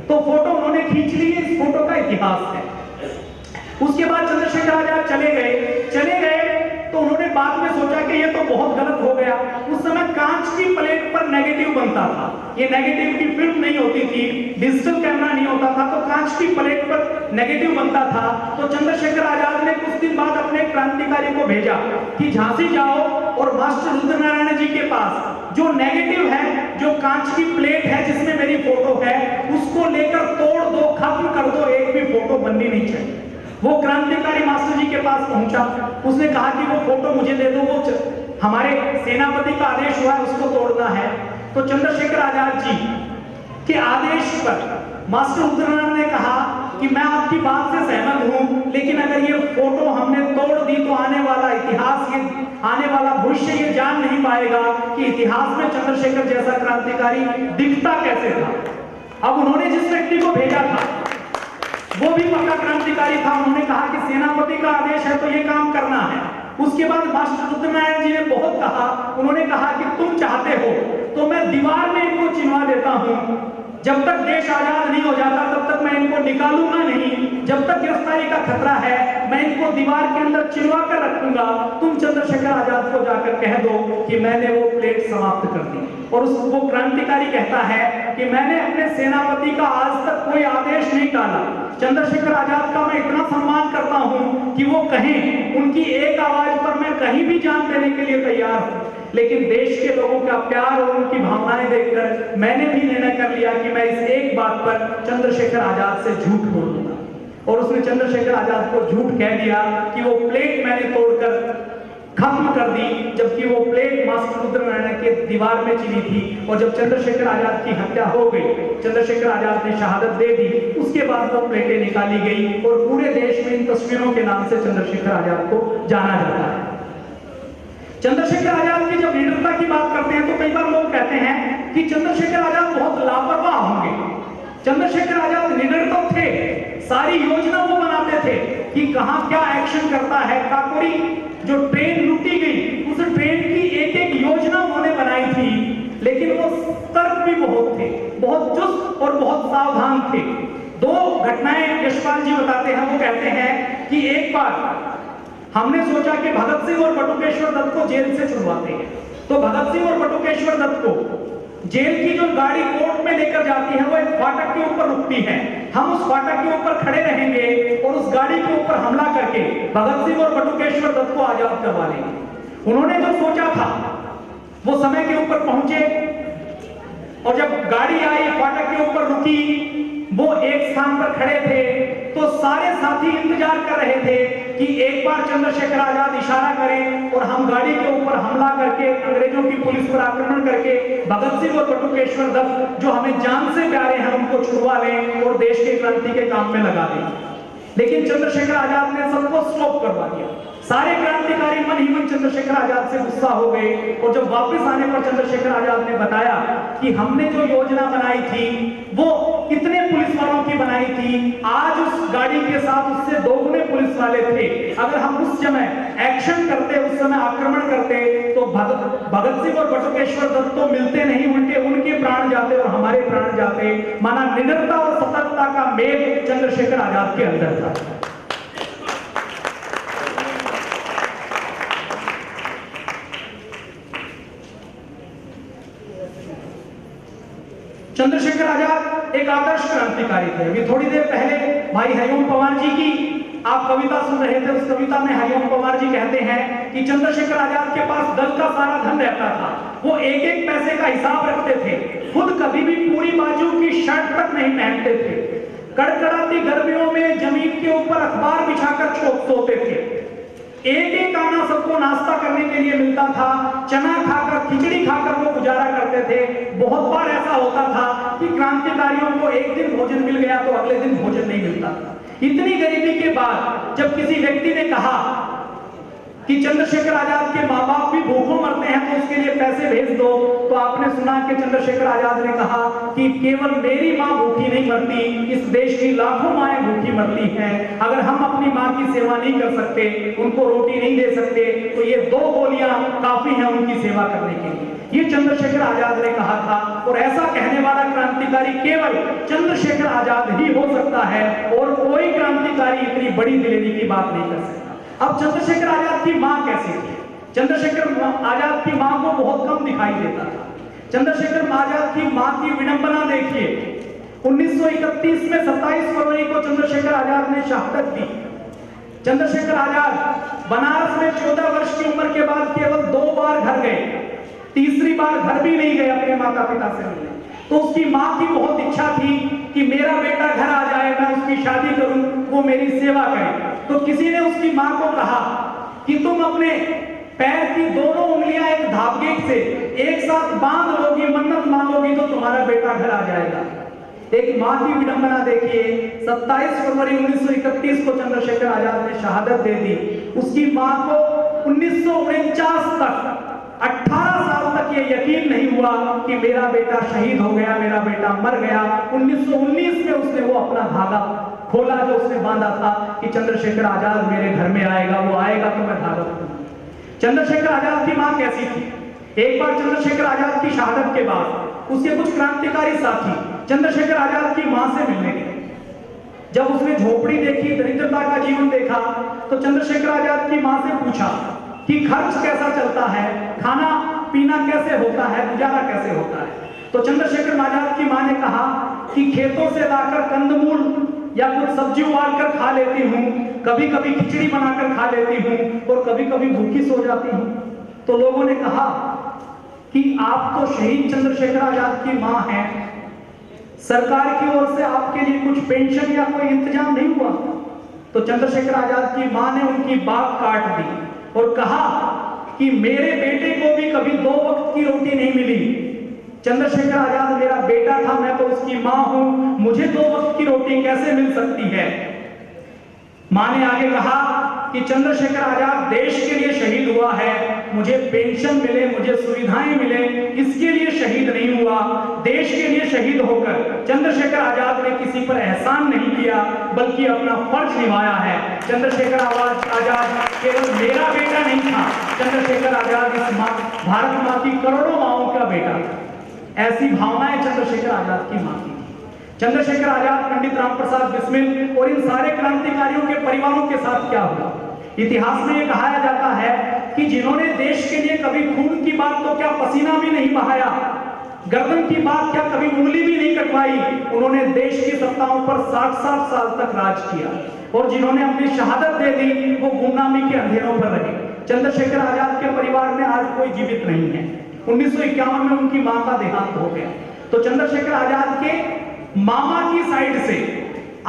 तो फोटो उन्होंने खींच ली। इस फोटो का इतिहास है। उसके बाद चंद्रशेखर आजाद चले गए तो उन्होंने बाद में सोचा कि ये तो बहुत गलत हो गया। उस समय कांच की प्लेट पर नेगेटिव बनता था, ये नेगेटिव की फिल्म नहीं होती थी, डिजिटल कैमरा नहीं होता था, तो कांच की प्लेट पर नेगेटिव बनता था। तो चंद्रशेखर आजाद ने कुछ दिन बाद अपने क्रांतिकारी को भेजा कि झांसी जाओ और मास्टर रुद्र नारायण जी के पास जो नेगेटिव है, जो कांच की प्लेट है जिसमें मेरी फोटो है, उसको लेकर तोड़ दो, खत्म कर दो, एक भी फोटो बननी नहीं चाहिए। वो क्रांतिकारी मास्टर जी के पास पहुंचा, उसने कहा कि वो फोटो मुझे दे दो, वो हमारे सेनापति का आदेश हुआ है, उसको तोड़ना है। तो चंद्रशेखर आजाद जी के आदेश पर मास्टर रुद्र नारायण ने कहा कि मैं आपकी बात से सहमत हूं, लेकिन अगर ये फोटो हमने तोड़ दी तो आने वाला इतिहास, ये आने वाला भविष्य ये जान नहीं पाएगा कि इतिहास में चंद्रशेखर जैसा क्रांतिकारी दिखता कैसे था। अब उन्होंने जिस व्यक्ति को भेजा था वो भी पक्का क्रांतिकारी था। उन्होंने कहा कि सेनापति का आदेश है तो ये काम करना है। उसके बाद मास्टर रुद्र नारायण जी ने बहुत कहा, उन्होंने कहा कि तुम चाहते हो तो मैं दीवार में इनको चिनवा देता हूं, जब तक देश आजाद नहीं हो जाता तब तक मैं इनको निकालूंगा नहीं, जब तक गिरफ्तारी का खतरा है मैं इनको दीवार के अंदर चिनवा कर रखूंगा। तुम चंद्रशेखर आजाद को जाकर कह दो कि मैंने वो प्लेट समाप्त कर दी। और वो क्रांतिकारी कहता है कि मैंने अपने सेनापति का आज तक कोई आदेश नहीं टाला। चंद्रशेखर आजाद का मैं इतना सम्मान करता हूं कि वो कहें, उनकी एक आवाज पर मैं कहीं भी जान देने के लिए तैयार हूं। लेकिन देश के लोगों का प्यार और उनकी भावनाएं देखकर मैंने भी निर्णय कर लिया कि मैं इस एक बात पर चंद्रशेखर आजाद से झूठ बोल दूंगा। और उसने चंद्रशेखर आजाद को झूठ कह दिया कि वो प्लेट मैंने तोड़कर खत्म कर दी, जबकि वो प्लेट मास्टर रुद्र नारायण के दीवार में चिनी थी। और जब चंद्रशेखर आजाद की हत्या हो गई, चंद्रशेखर आजाद ने शहादत दे दी, उसके बाद वो प्लेटें निकाली गई और पूरे देश में इन तस्वीरों के नाम से चंद्रशेखर आजाद को जाना जाता है। चंद्रशेखर आजाद की जब लीडरता की बात करते हैं तो कई बार लोग कहते हैं कि चंद्रशेखर आजाद बहुत लापरवाह होंगे। चंद्रशेखर आजाद लीडर तो थे, सारी योजना वो बनाते थे कि कहां क्या एक्शन करता है। काकोरी जो ट्रेन लूटी गई, उस ट्रेन की एक एक योजना उन्होंने बनाई थी, लेकिन वो तर्क भी बहुत थे, बहुत चुस्त और बहुत असावधान थे। दो घटनाएं यशपाल जी बताते हैं। वो कहते हैं कि एक बार हमने सोचा कि भगत सिंह और बटुकेश्वर दत्त को जेल से छुड़वाते हैं, तो भगत सिंह और बटुकेश्वर दत्त को जेल की जो गाड़ी कोर्ट में लेकर जाती है वो एक फाटक के ऊपर रुकती है। हम उस फाटक के ऊपर खड़े रहेंगे और उस गाड़ी के ऊपर हमला करके भगत सिंह और बटुकेश्वर दत्त को आजाद करवा लेंगे। उन्होंने जो सोचा था वो समय के ऊपर पहुंचे, और जब गाड़ी आई फाटक के ऊपर रुकी, वो एक स्थान पर खड़े थे, तो सारे साथी इंतजार कर रहे थे कि एक बार चंद्रशेखर आजाद इशारा करें और हम गाड़ी के ऊपर हमला करके अंग्रेजों की पुलिस पर आक्रमण करके भगत सिंह और बटुकेश्वर दत्त जो हमें जान से प्यारे हैं उनको छुड़वा लें और देश के क्रांति के काम में लगा दें। लेकिन चंद्रशेखर आजाद ने सबको स्टॉप करवा दिया। सारे क्रांतिकारी मन ही मन चंद्रशेखर आजाद से गुस्सा हो गए, और जब वापस आने पर चंद्रशेखर आजाद ने बताया कि हमने जो योजना बनाई थी वो कितने पुलिस वालों की बनाई थी, आज उस गाड़ी के साथ उससे दोगुने पुलिस वाले थे। अगर हम उस समय एक्शन करते, उस समय आक्रमण करते, तो भगत सिंह और बटुकेश्वर दत्त तो मिलते नहीं, उल्टे उनके प्राण जाते और हमारे प्राण जाते। माना निडरता और सतर्कता का मेल चंद्रशेखर आजाद के अंदर था। चंद्रशेखर आजाद एक आदर्श क्रांतिकारी थे। अभी थोड़ी देर पहले भाई हरिओम पवार जी की आप कविता सुन रहे थे। उस कविता में हरिओम पवार जी कहते हैं कि चंद्रशेखर आजाद के पास दल का सारा धन रहता था, वो एक एक पैसे का हिसाब रखते थे, खुद कभी भी पूरी बाजू की शर्ट तक नहीं पहनते थे, कड़कड़ाती गर्मियों में जमीन के ऊपर अखबार बिछाकर सोते थे, एक एक आना सबको नाश्ता करने के लिए मिलता था, चना खाकर खिचड़ी खाकर वो गुजारा करते थे। बहुत बार ऐसा होता था कि क्रांतिकारियों को एक दिन भोजन मिल गया तो अगले दिन भोजन नहीं मिलता था। इतनी गरीबी के बाद जब किसी व्यक्ति ने कहा कि चंद्रशेखर आजाद के माँ बाप भी भूखों मरते हैं तो उसके लिए पैसे भेज दो, तो आपने सुना कि चंद्रशेखर आजाद ने कहा कि केवल मेरी माँ भूखी नहीं मरती, इस देश की लाखों माएं भूखी मरती हैं। अगर हम अपनी माँ की सेवा नहीं कर सकते, उनको रोटी नहीं दे सकते, तो ये 2 गोलियां काफी हैं उनकी सेवा करने के लिए। ये चंद्रशेखर आजाद ने कहा था, और ऐसा कहने वाला क्रांतिकारी केवल चंद्रशेखर आजाद ही हो सकता है, और कोई क्रांतिकारी इतनी बड़ी दिलेरी की बात नहीं कर सकता। अब चंद्रशेखर आजाद की मां कैसी थी? चंद्रशेखर आजाद की मां को बहुत कम दिखाई देता था। चंद्रशेखर आजाद की मां की विडंबना देखिए। 1931 में 27 फरवरी को चंद्रशेखर आजाद ने शहादत दी। चंद्रशेखर आजाद बनारस में 14 वर्ष की उम्र के बाद केवल 2 बार घर गए, तीसरी बार घर भी नहीं गए अपने माता पिता से मिलने। तो उसकी मां की बहुत इच्छा थी कि मेरा बेटा घर आ जाए, मैं उसकी शादी करूं, वो मेरी सेवा करे। तो किसी ने उसकी मां को कहा कि तुम अपने पैर की दोनों उंगलियां एक धागे से एक साथ बांध लोगी, मन्नत मांगोगी तो तुम्हारा बेटा घर आ जाएगा। एक मां की विडंबना देखिए। 27 फरवरी 1931 को चंद्रशेखर आजाद ने शहादत दे दी। उसकी मां को 1949 तक 18 साल तक ये यकीन नहीं हुआ कि मेरा बेटा शहीद हो गया, मेरा बेटा मर गया। 1919 में उसने वो अपना धागा खोला जो उसने बांधा था कि चंद्रशेखर आजाद मेरे घर में आएगा, वो आएगा तो मैं धागा खोलूंगा। चंद्रशेखर आजाद की मां कैसी थी? एक बार चंद्रशेखर आजाद की शहादत के बाद उसके कुछ क्रांतिकारी साथी चंद्रशेखर आजाद की मां से मिलने गए। जब उसने झोपड़ी देखी, दरिद्रता का जीवन देखा, तो चंद्रशेखर आजाद की मां से पूछा कि खर्च कैसा चलता है, खाना पीना कैसे होता है, गुजारा कैसे होता है। तो चंद्रशेखर आजाद की मां ने कहा कि खेतों से लाकर कंदमूल या कुछ सब्जी उबाल कर खा लेती हूँ, कभी कभी खिचड़ी बनाकर खा लेती हूँ, और कभी कभी भूखी सो जाती हूँ। तो लोगों ने कहा कि आप तो शहीद चंद्रशेखर आजाद की मां हैं, सरकार की ओर से आपके लिए कुछ पेंशन या कोई इंतजाम नहीं हुआ? तो चंद्रशेखर आजाद की मां ने उनकी बात काट दी और कहा कि मेरे बेटे को भी कभी 2 वक्त की रोटी नहीं मिली। चंद्रशेखर आजाद मेरा बेटा था, मैं तो उसकी मां हूं, मुझे 2 वक्त की रोटी कैसे मिल सकती है? मां ने आगे कहा कि चंद्रशेखर आजाद देश के लिए शहीद हुआ है, मुझे पेंशन मिले, मुझे सुविधाएं मिले, इसके लिए शहीद नहीं हुआ। देश के लिए शहीद होकर चंद्रशेखर आजाद ने किसी पर एहसान नहीं किया, बल्कि अपना फर्ज निभाया है। चंद्रशेखर आजाद केवल मेरा बेटा नहीं था, चंद्रशेखर आजाद इस भारत मां की करोड़ों माओं का बेटा था। ऐसी भावनाएं चंद्रशेखर आजाद की मां की। चंद्रशेखर आजाद, पंडित राम प्रसाद बिस्मिल और इन सारे क्रांतिकारियों के परिवारों के साथ क्या हुआ? इतिहास में ये कहा जाता है कि जिन्होंने देश के लिए कभी खून की बात तो क्या पसीना भी नहीं बहाया, गर्दन की बात क्या कभी उंगली भी नहीं कटवाई, उन्होंने देश की सत्ताओं पर 60-60 साल तक राज किया। और जिन्होंने अपनी शहादत दे दी वो गुमनामी के अंधेरों पर रहे। चंद्रशेखर आजाद के परिवार में आज कोई जीवित नहीं है। 1951 में उनकी मां का देहांत हो गया। तो चंद्रशेखर आजाद के मामा की साइड से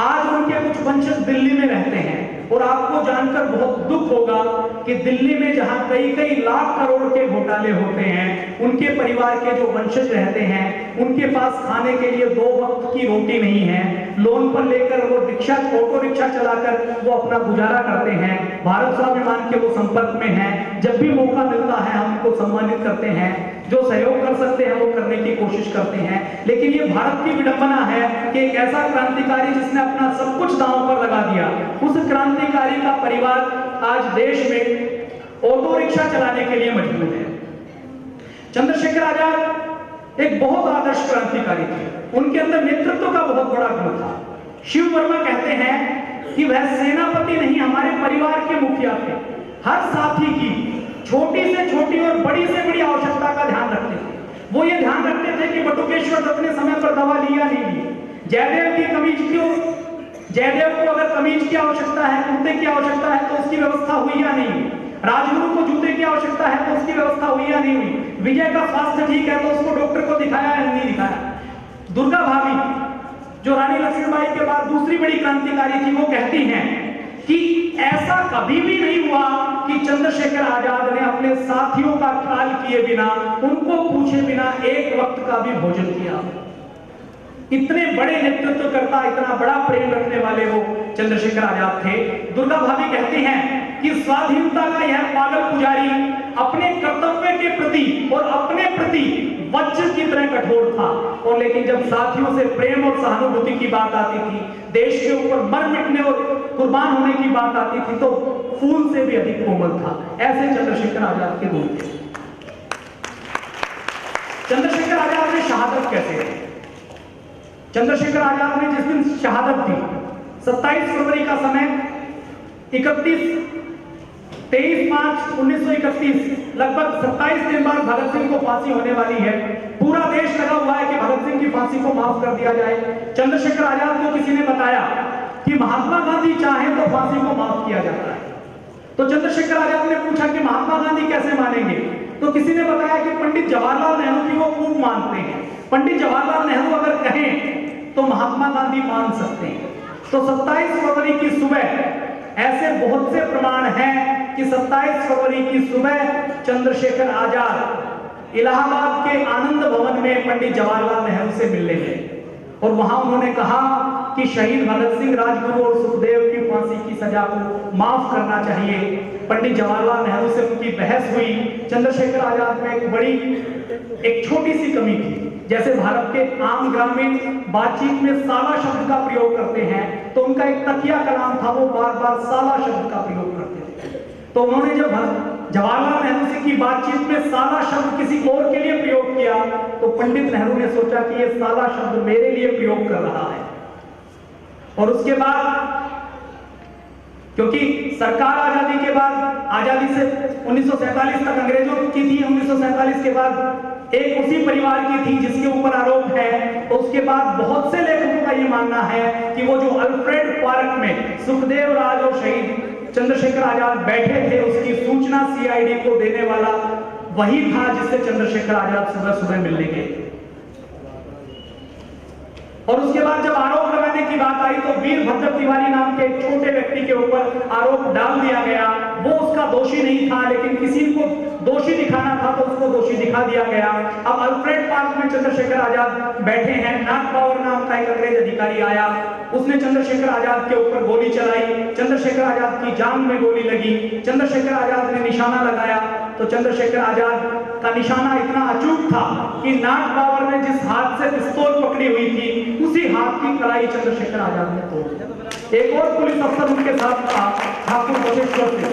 आज उनके कुछ वंशज दिल्ली में रहते हैं। और आपको जानकर बहुत दुख होगा कि दिल्ली में जहां कई लाख करोड़ के घोटाले होते हैं, उनके परिवार के जो वंशज रहते हैं उनके पास खाने के लिए 2 वक्त की रोटी नहीं है। लोन पर लेकर वो ऑटो रिक्शा चलाकर वो अपना गुजारा करते हैं। भारत स्वाभिमान के वो संपर्क में हैं। जब भी मौका मिलता है हम उनको सम्मानित करते हैं। जो सहयोग कर सकते हैं वो करने की कोशिश करते हैं। लेकिन ये भारत की विडंबना है कि एक ऐसा क्रांतिकारी जिसने अपना सब कुछ दांव पर लगा दिया, उस क्रांतिकारी का परिवार आज देश में ऑटो रिक्शा चलाने के लिए मजबूर है। चंद्रशेखर आजाद एक बहुत आदर्श क्रांतिकारी थे। उनके अंदर नेतृत्व का बहुत बड़ा गुण था। शिव वर्मा कहते हैं कि वह सेनापति नहीं, हमारे परिवार के मुखिया थे। हर साथी की छोटी से छोटी और बड़ी से बड़ी आवश्यकता का ध्यान रखते थे। वो ये ध्यान रखते थे कि बटुकेश्वर दत्त ने समय पर दवा लिया नहीं ली, जयदेव की कमीज क्यों, जयदेव को अगर कमीज की आवश्यकता है, कुर्ते की आवश्यकता है तो उसकी व्यवस्था हुई या नहीं, राजगुरु को जूते की आवश्यकता है तो उसकी व्यवस्था हुई या नहीं हुई, विजय का स्वास्थ्य ठीक है तो उसको डॉक्टर को दिखाया या नहीं दिखाया। दुर्गा भाभी जो रानी लक्ष्मीबाई के बाद दूसरी बड़ी क्रांतिकारी थी, वो कहती हैं कि ऐसा कभी भी नहीं हुआ कि चंद्रशेखर आजाद ने अपने साथियों का ख्याल किए बिना, उनको पूछे बिना एक वक्त का भी भोजन किया। इतने बड़े नेतृत्वकर्ता, इतना बड़ा प्रेम रखने वाले वो चंद्रशेखर आजाद थे। दुर्गा भाभी कहती हैं कि स्वाधीनता का यह पागल पुजारी अपने कर्तव्य के प्रति और अपने प्रति वज्र की तरह कठोर था। और लेकिन जब साथियों से प्रेम और सहानुभूति की बात आती थी, देश के ऊपर मर मिटने और कुर्बान होने की बात आती थी, तो फूल से भी अधिक कोमल था। ऐसे चंद्रशेखर आजाद के गुण थे। चंद्रशेखर आजाद ने शहादत कैसे दी? चंद्रशेखर आजाद ने जिस दिन शहादत दी, 27 फरवरी का समय, 23 मार्च 1931, लगभग 27 दिन बाद भगत सिंह को फांसी होने वाली है। पूरा देश लगा हुआ है कि भगत सिंह की फांसी को माफ कर दिया जाए। चंद्रशेखर आजाद को किसी ने बताया कि महात्मा गांधी चाहे तो फांसी को माफ किया जाता है। तो चंद्रशेखर आजाद ने पूछा कि महात्मा गांधी कैसे मानेंगे? तो किसी ने बताया कि पंडित जवाहरलाल नेहरू की वो खूब मानते हैं। पंडित जवाहरलाल नेहरू अगर कहें तो महात्मा गांधी मान सकते हैं। तो 27 फरवरी की सुबह ऐसे बहुत से प्रमाण हैं कि 27 फरवरी की सुबह चंद्रशेखर आजाद इलाहाबाद के आनंद भवन में पंडित जवाहरलाल नेहरू से मिलने गए। और वहां उन्होंने कहा कि शहीद भगत सिंह, राजगुरु और सुखदेव की फांसी की सजा को माफ करना चाहिए। पंडित जवाहरलाल नेहरू से उनकी बहस हुई। चंद्रशेखर आजाद में एक छोटी सी कमी थी। जैसे भारत के आम ग्रामीण बातचीत में साला शब्द का प्रयोग करते हैं, तो उनका एक तकिया कलाम था, वो बार बार साला शब्द का प्रयोग करते थे। तो उन्होंने जब जवाहरलाल नेहरू से की बातचीत में साला शब्द किसी और के लिए प्रयोग किया, तो पंडित नेहरू ने सोचा कि ये साला शब्द मेरे लिए प्रयोग कर रहा है। और उसके बाद क्योंकि सरकार आजादी के बाद, आजादी से 1947 तक अंग्रेजों की थी, 1947 के बाद एक उसी परिवार की थी जिसके ऊपर आरोप है। तो उसके बाद बहुत से लेखकों का ये मानना है कि वो जो अल्फ्रेड पार्क में सुखदेव राज और शहीद चंद्रशेखर आजाद बैठे थे, उसकी सूचना सीआईडी को देने वाला वही था जिससे चंद्रशेखर आजाद सुबह सुबह मिलने गए। और उसके बाद जब आरोप लगाने की बात आई तो वीरभद्र तिवारी नाम के एक छोटे व्यक्ति के ऊपर आरोप डाल दिया गया। वो उसका दोषी नहीं था, लेकिन किसी को दोषी दिखाना था तो उसको दोषी दिखा दिया गया। अब अल्फ्रेड पार्क में चंद्रशेखर आजाद बैठे हैं। नाथ पावर नाम का एक अंग्रेज अधिकारी आया, उसने चंद्रशेखर आजाद के ऊपर गोली चलाई। चंद्रशेखर आजाद की जान में गोली लगी। चंद्रशेखर आजाद ने निशाना लगाया तो चंद्रशेखर आजाद का निशाना इतना अचूक था कि नाथ पावर ने जिस हाथ से पिस्तौल पकड़ी हुई थी, उसी हाथ की कलाई चंद्रशेखर आजाद ने तोड़ दी। एक और पुलिस अफसर उनके साथ था, ठाकुर बशेश्वर सिंह।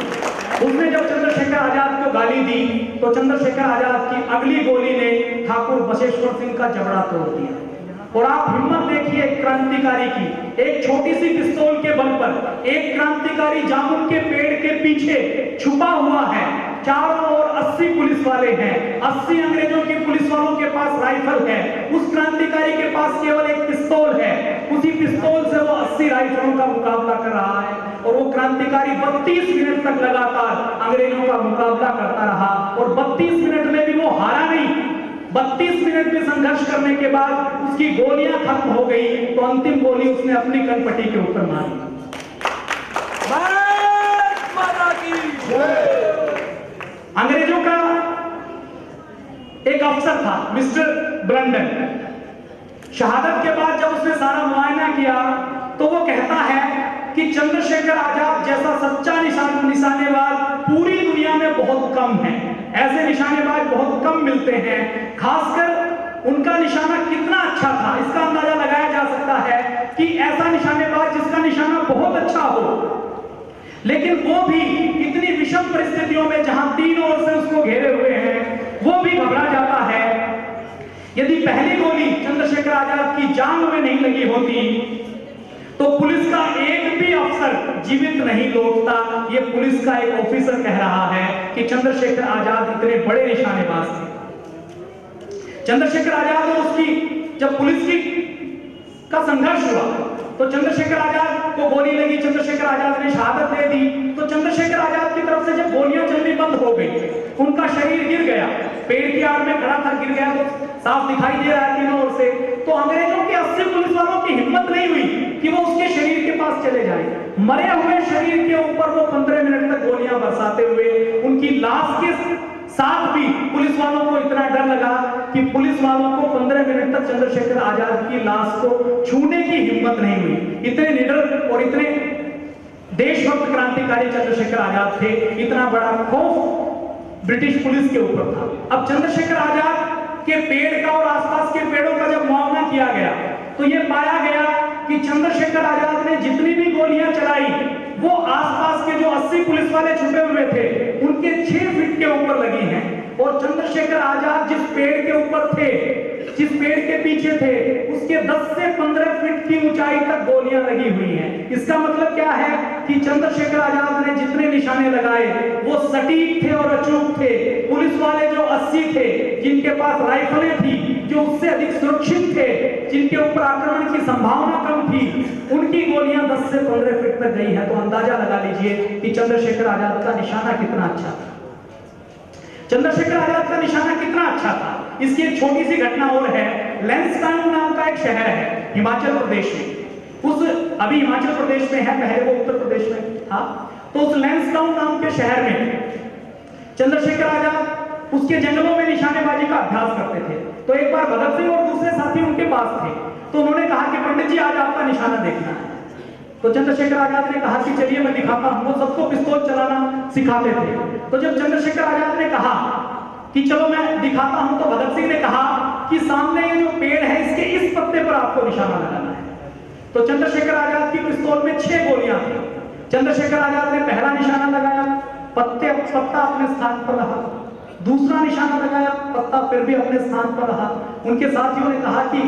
उसने जब चंद्रशेखर आजाद को गाली दी तो चंद्रशेखर आजाद की अगली गोली ने ठाकुर बशेश्वर सिंह का जबड़ा तोड़ दिया। और आप हिम्मत देखिए क्रांतिकारी की, एक छोटी सी पिस्तौल के बल पर एक क्रांतिकारी जामुन के पेड़ के पीछे छुपा हुआ है। चारों ओर 80 पुलिस वाले हैं, 80 अंग्रेजों के पुलिस वालों के पास राइफल है, उस क्रांतिकारी के पास केवल एक पिस्तौल है। उसी पिस्तौल से वो 80 राइफलों का मुकाबला कर रहा है और वो क्रांतिकारी 32 मिनट तक लगातार अंग्रेजों का मुकाबला करता रहा और 32 मिनट में भी वो हारा नहीं। 32 मिनट में संघर्ष करने के बाद उसकी गोलियां खत्म हो गई तो अंतिम गोली उसने अपनी कनपट्टी के ऊपर मारी। भारत माता की जय। अंग्रेजों का एक अफसर था मिस्टर ब्रंडन। शहादत के बाद जब उसने सारा मुआयना किया तो वो कहता है कि चंद्रशेखर आजाद जैसा सच्चा निशानेबाज पूरी दुनिया में बहुत कम है। ऐसे निशानेबाज बहुत कम मिलते हैं। खासकर उनका निशाना कितना अच्छा था इसका अंदाजा लगाया जा सकता है कि ऐसा निशानेबाज जिसका निशाना बहुत अच्छा हो, लेकिन वो भी इतनी विषम परिस्थितियों में जहां तीनों ओर से उसको घेरे हुए हैं वो भी घबरा जाता है। यदि पहली गोली चंद्रशेखर आजाद की जांघ में नहीं लगी होती तो पुलिस का एक भी अफसर जीवित नहीं लौटता। ये पुलिस का एक ऑफिसर कह रहा है कि चंद्रशेखर आजाद इतने बड़े निशानेबाज थे। चंद्रशेखर आजाद और उसकी जब पुलिस की का संघर्ष हुआ तो चंद्रशेखर आजाद को गोली लगी, चंद्रशेखर आजाद ने शहादत दे दी। तो चंद्रशेखर आजाद की तरफ से जब गोलियां चलनी बंद हो गई, उनका शरीर गिर गया, पेड़ की आड़ में खड़ा था, गिर गया तो साफ दिखाई दे रहा है तीनों ओर से। तो अंग्रेजों के 80 पुलिस वालों की हिम्मत नहीं हुई कि वो उसके शरीर के पास चले जाए। मरे हुए शरीर के ऊपर वो 15 मिनट तक गोलियां बरसाते हुए उनकी लाश के साथ भी पुलिस वालों को इतना डर लगा कि पुलिस वालों को 15 मिनट तक चंद्रशेखर आजाद की लाश को छूने की हिम्मत नहीं हुई। इतने निडर और इतने देशभक्त क्रांतिकारी चंद्रशेखर आजाद थे, इतना बड़ा खौफ ब्रिटिश पुलिस के ऊपर था। अब चंद्रशेखर आजाद के पेड़ का और आसपास के पेड़ों का जब मुआयना किया गया तो यह पाया गया कि चंद्रशेखर आजाद ने जितनी भी गोलियां चलाई वो आसपास के जो 80 पुलिस वाले छुपे हुए थे उनके 6 फीट के ऊपर लगी हैं और चंद्रशेखर आजाद जिस पेड़ के ऊपर थे, जिस पेड़ के पीछे थे, उसके 10 से 15 फीट की ऊंचाई तक गोलियां लगी हुई हैं। इसका मतलब क्या है कि चंद्रशेखर आजाद ने जितने निशाने लगाए वो सटीक थे और अचूक थे। पुलिस वाले जो 80 थे जिनके पास राइफलें थी, जो उससे अधिक सुरक्षित थे, जिनके ऊपर आक्रमण की संभावना कम थी, उनकी गोलियां 10 से 15 फीट तक गई है। तो अंदाजा लगा लीजिए कि चंद्रशेखर आजाद का निशाना कितना अच्छा था। चंद्रशेखर आजाद का निशाना कितना अच्छा था इसकी एक छोटी सी घटना और है। लैंसडाउन नाम का एक शहर है हिमाचल प्रदेश में। उस अभी हिमाचल प्रदेश में है, पहले वो उत्तर प्रदेश में था। तो उस लैंसडाउन नाम के शहर में चंद्रशेखर आजाद उसके जंगलों में निशानेबाजी का अभ्यास करते थे। तो एक बार भगत सिंह और दूसरे साथी उनके पास थे तो उन्होंने कहा कि पंडित जी आज आपका निशाना देखना है। तो चंद्रशेखर आजाद ने कहा कि चलिए मैं दिखाता हूं। वो सबको पिस्तौल चलाना सिखाते थे। तो जब चंद्रशेखर आजाद ने कहा कि चलो मैं दिखाता हूं तो भगत सिंह ने कहा कि सामने ये जो पेड़ है इसके इस पत्ते पर आपको निशाना लगाना है। तो चंद्रशेखर आजाद की पिस्तौल में 6 गोलियां थी। चंद्रशेखर आजाद ने पहला निशाना लगाया, पत्ता अपने स्थान पर रहा। दूसरा निशाना लगाया, पत्ता फिर भी अपने स्थान पर रहा। उनके साथियों ने कहा कि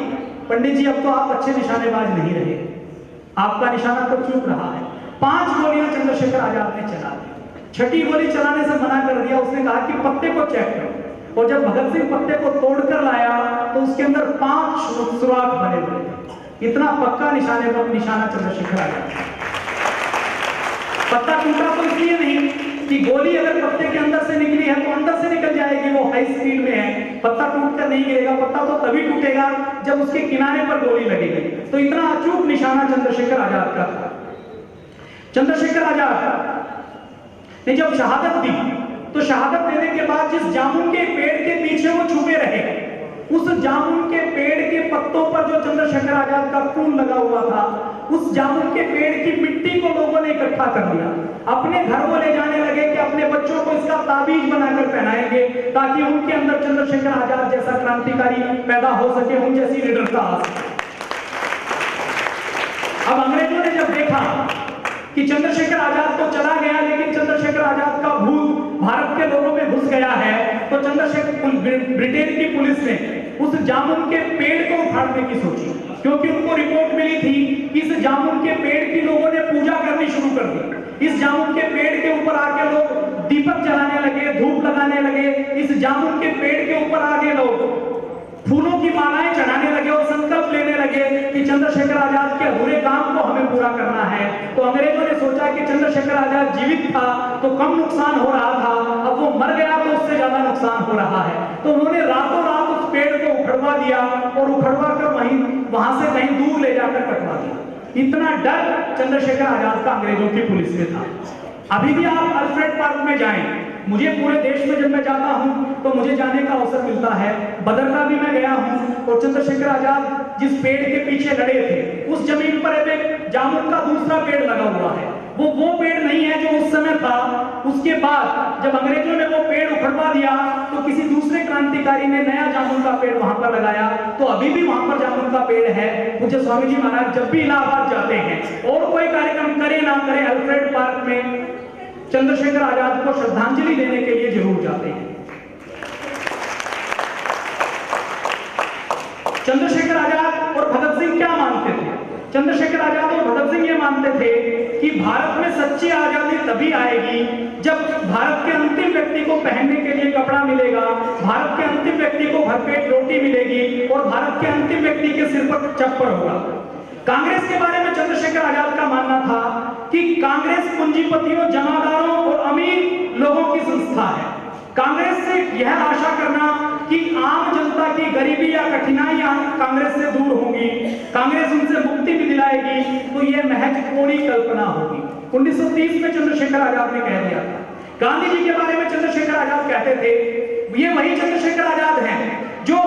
पंडित जी अब तो आप अच्छे निशानेबाज नहीं रहे, आपका निशाना तो चूक रहा है। 5 गोलियां चंद्रशेखर आजाद ने चला दी। छठी गोली चलाने से मना कर दिया। उसने कहा कि पत्ते को चेक करो। और जब भगत सिंह पत्ते को तोड़कर लाया तो उसके अंदर 5 सुराख बने हुए थे। इतना पक्का निशाना चंद्रशेखर आजाद। पत्ता टूटा तो इसलिए नहीं कि गोली अगर पत्ते के अंदर से निकली है तो अंदर से निकल जाएगी, वो हाई स्पीड में है, पत्ता टूटकर नहीं गिरेगा। पत्ता तो तभी टूटेगा जब उसके किनारे पर गोली लगेगी। तो इतना अचूक निशाना चंद्रशेखर आजाद का था। चंद्रशेखर आजाद ने जब शहादत दी तो शहादत देने के बाद जिस जामुन के पेड़ के पीछे वो छुपे रहे, उस जामुन के पेड़ के पत्तों पर जो चंद्रशेखर आजाद का खून लगा हुआ था, उस जामुन के पेड़ की मिट्टी को लोगों ने इकट्ठा कर लिया। अपने घर को ले जाने लगे कि अपने बच्चों को इसका ताबीज बनाकर पहनाएंगे ताकि उनके अंदर चंद्रशेखर आजाद जैसा क्रांतिकारी पैदा हो सके, उन जैसी निडरता आ सके। अब अंग्रेजों ने जब देखा कि चंद्रशेखर आजाद तो चला गया लेकिन चंद्रशेखर आजाद का भूत भारत के लोगों में घुस गया है, तो ब्रिटेन की पुलिस ने उस जामुन के पेड़ को उखाड़ने की सोची, क्योंकि उनको रिपोर्ट मिली थी कि इस जामुन के पेड़ की लोगों ने पूजा करनी शुरू कर दी। इस जामुन के पेड़ के ऊपर आके लोग दीपक जलाने लगे, धूप लगाने लगे। इस जामुन के पेड़ के ऊपर आके लोग फूलों की मालाएं चढ़ाने लगे और संकल्प लेने लगे कि चंद्रशेखर आजाद के अधूरे काम को हमें पूरा करना है। तो अंग्रेजों ने सोचा कि चंद्रशेखर आजाद जीवित था तो कम नुकसान हो रहा था, अब वो मर गया तो उससे ज्यादा नुकसान हो रहा है। तो उन्होंने रातों रात उस पेड़ को उखड़वा दिया और उखड़वा कर वहां से कहीं दूर ले जाकर कटवा दिया। इतना डर चंद्रशेखर आजाद का अंग्रेजों की पुलिस में था। अभी भी आप अल्फ्रेड पार्क में जाएं, मुझे पूरे देश में जब मैं जाता हूं तो मुझे जाने का अवसर मिलता है। बदरका भी मैं गया हूं और चंद्रशेखर आजाद जिस पेड़ के पीछे लड़े थे उस जमीन पर एक जामुन का दूसरा पेड़ लगा हुआ है। वो पेड़ नहीं है जो उस समय था। उसके बाद जब अंग्रेजों ने वो पेड़ उखड़वा दिया तो किसी दूसरे क्रांतिकारी ने नया जामुन का पेड़ वहां पर लगाया, तो अभी भी वहां पर जामुन का पेड़ है। पूज्य स्वामी जी महाराज जब भी इलाहाबाद जाते हैं और कोई कार्यक्रम करे ना करे, अल्फ्रेड पार्क में चंद्रशेखर आजाद को श्रद्धांजलि देने के लिए जरूर जाते हैं। चंद्रशेखर आजाद और भगत सिंह क्या मानते थे? चंद्रशेखर आजाद और भगत सिंह ये मानते थे कि भारत में सच्ची आजादी तभी आएगी जब भारत के अंतिम व्यक्ति को पहनने के लिए कपड़ा मिलेगा, भारत के अंतिम व्यक्ति को भरपेट रोटी मिलेगी और भारत के अंतिम व्यक्ति के सिर पर चप्पल होगा। कांग्रेस के बारे में चंद्रशेखर आजाद का मानना था कि कांग्रेस पूंजीपतियों, जमादारों और अमीर लोगों की संस्था है। कांग्रेस से यह आशा करना कि आम जनता की गरीबी या कठिनाइयां कांग्रेस से दूर होंगी, कांग्रेस उनसे मुक्ति भी दिलाएगी, तो यह महज कोरी कल्पना होगी। 1930 में चंद्रशेखर आजाद ने कह दिया था। गांधी जी के बारे में चंद्रशेखर आजाद कहते थे, ये वही चंद्रशेखर आजाद हैं जो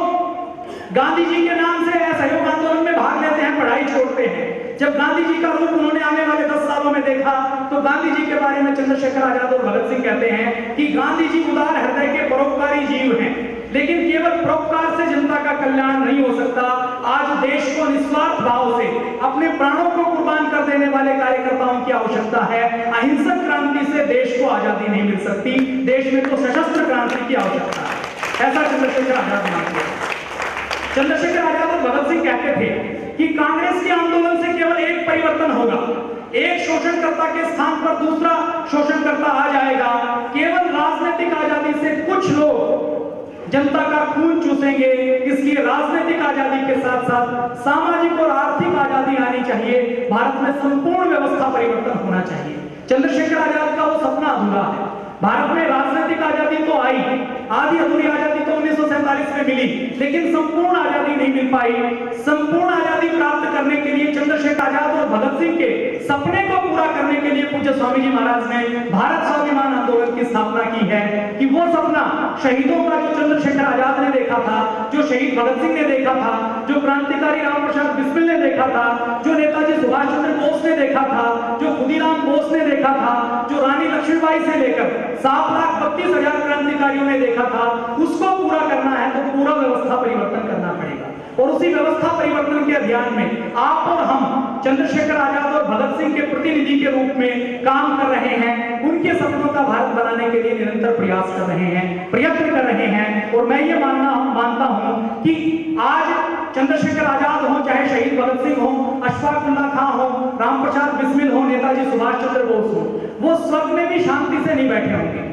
गांधी जी के नाम से असहयोग आंदोलन में भाग लेते हैं, पढ़ाई छोड़ते हैं। जब गांधी जी का रूप उन्होंने आने वाले 10 सालों में देखा तो गांधी जी के बारे में चंद्रशेखर आजाद और भगत सिंह कहते हैं कि गांधी जी उदार हृदय के परोपकारी जीव हैं, लेकिन केवल परोपकार से जनता का कल्याण नहीं हो सकता। आज देश को निस्वार्थ भाव से अपने प्राणों को कुर्बान कर देने वाले कार्यकर्ताओं की आवश्यकता है। अहिंसक क्रांति से देश को आजादी नहीं मिल सकती, देश में तो सशस्त्र क्रांति की आवश्यकता है। ऐसा चंद्रशेखर आजाद मानते हैं। चंद्रशेखर आजाद और भगत सिंह कहते थे कि कांग्रेस के आंदोलन से केवल एक परिवर्तन होगा, एक शोषणकर्ता के स्थान पर दूसरा शोषणकर्ता आ जाएगा। केवल राजनीतिक आजादी से कुछ लोग जनता का खून चूसेंगे, इसलिए राजनीतिक आजादी के साथ साथ सामाजिक और आर्थिक आजादी आनी चाहिए। भारत में संपूर्ण व्यवस्था परिवर्तन होना चाहिए। चंद्रशेखर आजाद का वो सपना अधूरा है। भारत में राजनीतिक आजादी तो आई, आधी अधूरी आजादी तो 1947 में मिली, लेकिन संपूर्ण आजादी नहीं मिल पाई। संपूर्ण आजादी प्राप्त करने के लिए चंद्रशेखर आजाद और भगत सिंह के सपने को पूरा करने के लिए पूज्य स्वामी जी महाराज ने भारत स्वाभिमान आंदोलन की स्थापना की है कि वो सपना शहीदों का जो चंद्रशेखर आजाद ने देखा था, जो शहीद भगत सिंह ने देखा था, जो क्रांतिकारी राम प्रसाद बिस्मिल ने देखा था, जो नेताजी सुभाष चंद्र बोस ने देखा था, जो खुदीराम बोस ने देखा था, जो रानी लक्ष्मीबाई से लेकर 7,32,000 क्रांतिकारियों ने देखा था, उसको पूरा करना है तो पूरा व्यवस्था परिवर्तन करना पड़ेगा। और उसी व्यवस्था परिवर्तन के अभियान में आप और हम चंद्रशेखर आजाद और भगत सिंह के प्रतिनिधि के रूप में काम कर रहे हैं। उनके सपनों का भारत बनाने के लिए निरंतर प्रयास कर रहे हैं, प्रयत्न कर रहे हैं। और मैं ये मानता हूं कि आज चंद्रशेखर आजाद हो, चाहे शहीद भगत सिंह हो, अशफाक उल्लाह खां हो, राम प्रसाद बिस्मिल हो, नेताजी सुभाष चंद्र बोस हो, वो स्वर्ग में भी शांति से नहीं बैठे होंगे।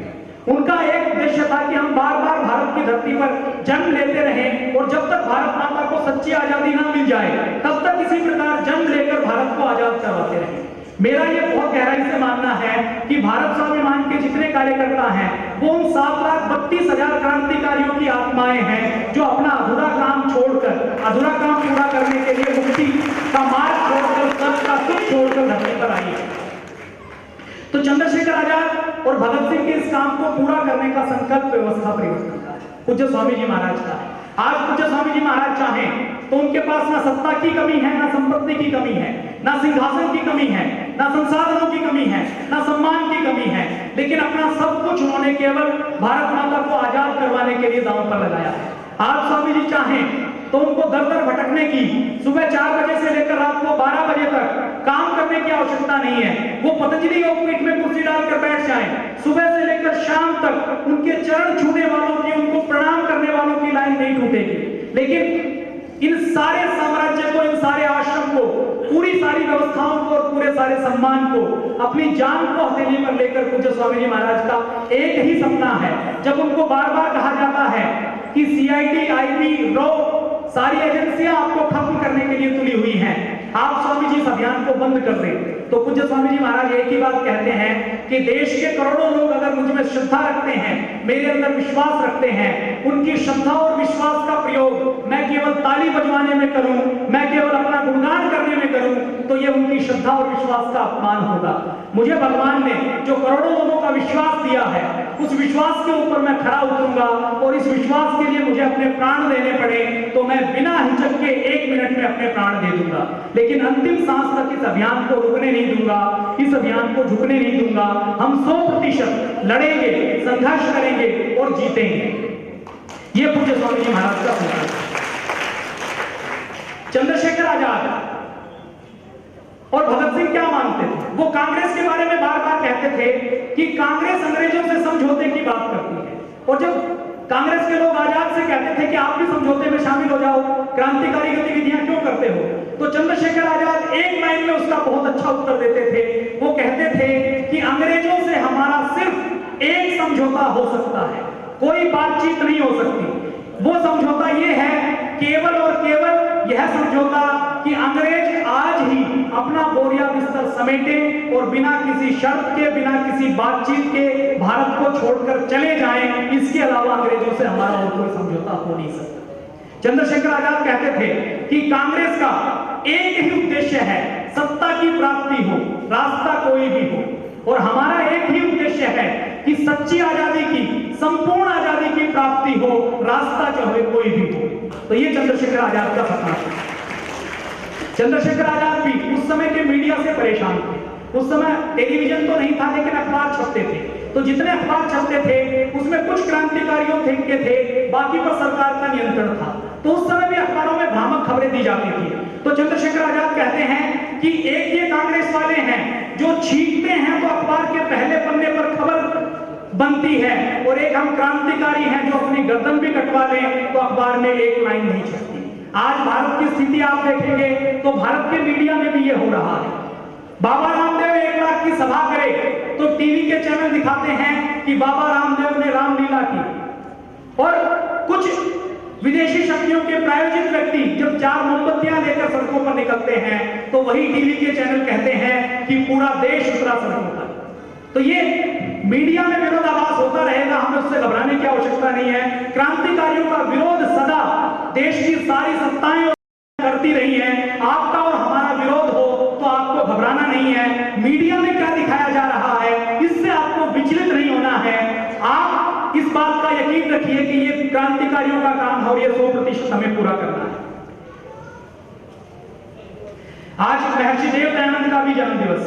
उनका एक उद्देश्य था कि हम बार बार भारत की धरती पर जन्म लेते रहें और जब तक भारत माता को सच्ची आजादी ना मिल जाए तब तक इसी प्रकार जन्म लेकर भारत को आजाद करवाते रहें। मेरा ये बहुत गहराई से मानना है कि भारत स्वाभिमान के जितने कार्यकर्ता हैं वो उन 7,32,000 क्रांतिकारियों की आत्माएं हैं जो अपना अधूरा काम छोड़कर, अधूरा काम पूरा करने के लिए मुक्ति का मार्ग छोड़कर, सत्य का सुख छोड़कर धरती पर आई है। तो चंद्रशेखर आजाद और भगत सिंह के इस काम को पूरा करने का संकल्प व्यवस्था परिवर्तन का है, पूज्य स्वामी जी महाराज का है। आज पूज्य स्वामी जी महाराज चाहें तो उनके पास ना सत्ता की कमी है, ना संपत्ति की कमी है, ना सिंहासन की कमी है, ना संसाधनों की कमी है, ना सम्मान की कमी है, लेकिन अपना सब कुछ उन्होंने केवल भारत माता को आजाद करवाने के लिए दांव पर लगाया है। आज स्वामी जी चाहें तो उनको दर दर भटकने की, सुबह 4 बजे से लेकर रात को 12 बजे तक काम करने की आवश्यकता नहीं है। वो पतंजलि योगपीठ में कुर्सी डालकर बैठ जाएं, सुबह से लेकर शाम तक उनके चरण छूने वालों की, उनको प्रणाम करने वालों की लाइन नहीं टूटेगी। लेकिन इन सारे साम्राज्य को, इन सारे आश्रम को, पूरी सारी व्यवस्थाओं को और पूरे सारे सम्मान को, अपनी जान को हथेली पर लेकर पूज्य स्वामी जी महाराज का एक ही सपना है। जब उनको बार बार कहा जाता है कि सीआईडी, आईबी, रॉ सारी एजेंसियां आपको खत्म करने के लिए तुली हुई हैं, आप स्वामी जी इस अभियान को बंद कर दें, तो पूज्य स्वामी जी महाराज एक ही बात कहते हैं कि देश के करोड़ों लोग अगर मुझ में श्रद्धा रखते हैं, मेरे अंदर विश्वास रखते हैं, उनकी श्रद्धा और विश्वास का प्रयोग मैं केवल ताली बजवाने में करूं, मैं केवल अपना गुणगान करने में करूं, तो ये उनकी श्रद्धा और विश्वास का अपमान होगा। मुझे भगवान ने जो करोड़ों लोगों का विश्वास दिया है, उस विश्वास के ऊपर मैं खरा उतरूंगा और इस विश्वास के लिए मुझे अपने प्राण देने पड़े तो मैं बिना हिचक के 1 मिनट में अपने प्राण दे दूंगा, लेकिन अंतिम सांस तक इस अभियान को रुकने नहीं दूंगा, इस अभियान को झुकने नहीं दूंगा। हम 100% लड़ेंगे, संघर्ष करेंगे और जीतेंगे। ये पूज्य स्वामी जी महाराज का सपना है। चंद्रशेखर आजाद और भगत सिंह क्या मानते थे? वो कांग्रेस के बारे में बार बार कहते थे कि कांग्रेस अंग्रेजों से समझौते की बात करती है, और जब कांग्रेस के लोग आजाद से कहते थे कि आप भी समझौते में शामिल हो जाओ, क्रांतिकारी गतिविधियां क्यों करते हो, तो चंद्रशेखर आजाद एक लाइन में उसका बहुत अच्छा उत्तर देते थे। वो कहते थे कि अंग्रेजों से हमारा सिर्फ एक समझौता हो सकता है, कोई बातचीत नहीं हो सकती। वो समझौता ये है, केवल और केवल यह समझौता कि अंग्रेज आज ही अपना बोरिया बिस्तर समेटे और बिना किसी शर्त के, बिना किसी बातचीत के भारत को छोड़कर चले जाएं, इसके अलावा अंग्रेजों से हमारा और कोई समझौता हो नहीं सकता। चंद्रशेखर आजाद कहते थे कि कांग्रेस का एक ही उद्देश्य है, सत्ता की प्राप्ति हो, रास्ता कोई भी हो, और हमारा एक ही उद्देश्य है कि सच्ची आजादी की, संपूर्ण आजादी की प्राप्ति हो, रास्ता चाहे कोई भी हो। तो ये चंद्रशेखर आजाद का सपना था। चंद्रशेखर आजाद भी उस समय के मीडिया से परेशान थे। उस समय टेलीविजन तो नहीं था, लेकिन अखबार छपते थे, तो जितने अखबार छपते थे उसमें कुछ क्रांतिकारियों के थे, बाकी पर सरकार का नियंत्रण था। तो उस समय भी अखबारों में भ्रामक खबरें दी जाती थी। तो चंद्रशेखर आजाद कहते हैं कि एक ये कांग्रेस वाले हैं जो छींकते हैं तो अखबार के पहले पन्ने पर खबर बनती है, और एक हम क्रांतिकारी हैं जो अपनी गर्दन भी कटवा लें तो अखबार में एक लाइन नहीं छपती। आज भारत की स्थिति आप देखेंगे तो भारत के मीडिया में भी ये हो रहा है। बाबा रामदेव 1 लाख की सभा करे तो टीवी के चैनल दिखाते हैं कि बाबा रामदेव ने रामलीला की, और कुछ विदेशी शक्तियों के प्रायोजित व्यक्ति जब 4 मोमबत्तियां लेकर सड़कों पर निकलते हैं तो वही टीवी के चैनल कहते हैं कि पूरा देश उतरा सड़कों पर। तो ये मीडिया में विरोधाभास होता रहेगा, हमें उससे घबराने की आवश्यकता नहीं है। क्रांतिकारियों का विरोध सदा देश की सारी सत्ताएं करती रही हैं। आपका और हमारा विरोध हो तो आपको घबराना नहीं है। मीडिया में क्या दिखाया जा रहा है इससे आपको विचलित नहीं होना है। आप इस बात का यकीन रखिए कि ये क्रांतिकारियों का काम है और ये 100% हमें पूरा करना है। आज महर्षि देव दयानंद का भी जन्म दिवस,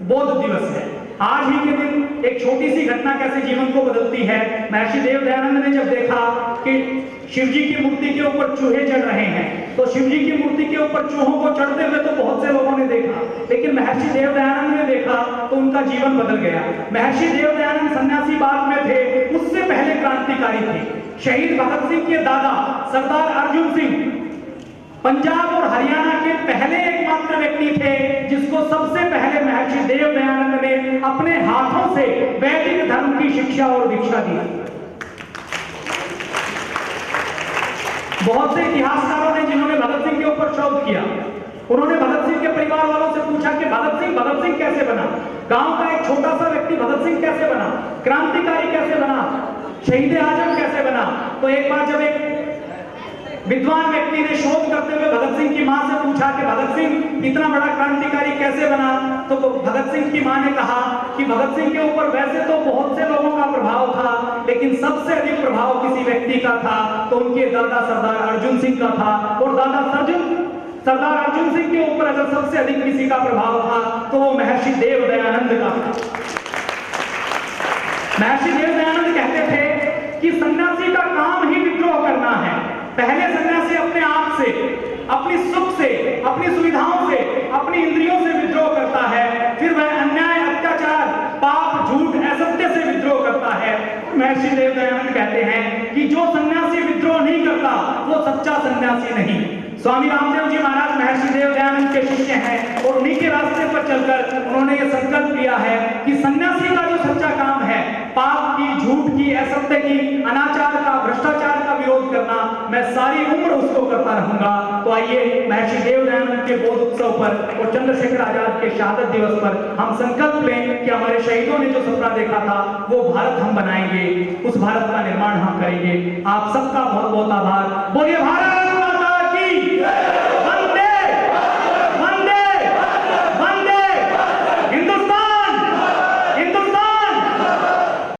बौद्ध दिवस है। आज ही के दिन एक छोटी सी घटना कैसे जीवन को बदलती है। महर्षि देव दयानंद ने जब देखा कि शिव जी की मूर्ति के ऊपर चूहे चढ़ रहे हैं, तो शिव जी की मूर्ति के ऊपर चूहों को चढ़ते हुए तो बहुत से लोगों ने देखा, लेकिन महर्षि देव दयानंद ने देखा तो उनका जीवन बदल गया। महर्षि देव दयानंद सन्यासी बाद में थे, उससे पहले क्रांतिकारी थे। शहीद भगत सिंह के दादा सरदार अर्जुन सिंह पंजाब और हरियाणा के पहले एकमात्र व्यक्ति थे जिसको सबसे पहले महर्षि देव दयानंद ने अपने हाथों से वैदिक धर्म की शिक्षा और दीक्षा दी। बहुत से इतिहासकारों ने जिन्होंने भगत सिंह के ऊपर शोध किया, उन्होंने भगत सिंह के परिवार वालों से पूछा कि भगत सिंह कैसे बना, गांव का एक छोटा सा व्यक्ति भगत सिंह कैसे बना, क्रांतिकारी कैसे बना, शहीद आजम कैसे बना। तो एक बार जब एक विद्वान व्यक्ति ने शोध करते हुए भगत सिंह की मां से पूछा कि भगत सिंह इतना बड़ा क्रांतिकारी कैसे बना, तो भगत सिंह की मां ने कहा कि भगत सिंह के ऊपर वैसे तो बहुत से लोगों का प्रभाव था, लेकिन सबसे अधिक प्रभाव किसी व्यक्ति का था तो उनके दादा सरदार अर्जुन सिंह का था। और सरदार अर्जुन सिंह के ऊपर अगर सबसे अधिक किसी का प्रभाव था तो वो महर्षि देव दयानंद का था। महर्षि देव दयानंद कहते थे कि सन्यासी का काम ही विद्रोह करना है। पहले सन्यासी अपने आप से, अपनी सुख से, अपनी सुविधाओं से, अपनी इंद्रियों से विद्रोह करता है, फिर वह अन्याय, अत्याचार, पाप, झूठ, असत्य से विद्रोह करता है। महर्षि देव दयानंद कहते हैं कि जो सन्यासी विद्रोह नहीं करता वो सच्चा सन्यासी नहीं। स्वामी रामदेव जी महाराज महर्षि देव दयानंद के शिष्य हैं और उन्हीं के रास्ते पर चलकर उन्होंने ये संकल्प लिया है कि सन्यासी का जो सच्चा काम है, पाप की, झूठ की, असत्य की, अनाचार का, भ्रष्टाचार का विरोध करना, मैं सारी उम्र उसको करता रहूंगा। तो आइए महर्षि देव दयानंद के बोध उत्सव पर और चंद्रशेखर आजाद के शहादत दिवस पर हम संकल्प लें कि हमारे शहीदों ने जो सपना देखा था वो भारत हम बनाएंगे, उस भारत का निर्माण हम करेंगे। आप सबका बहुत बहुत आभार। बोलिए भारत माता की जय।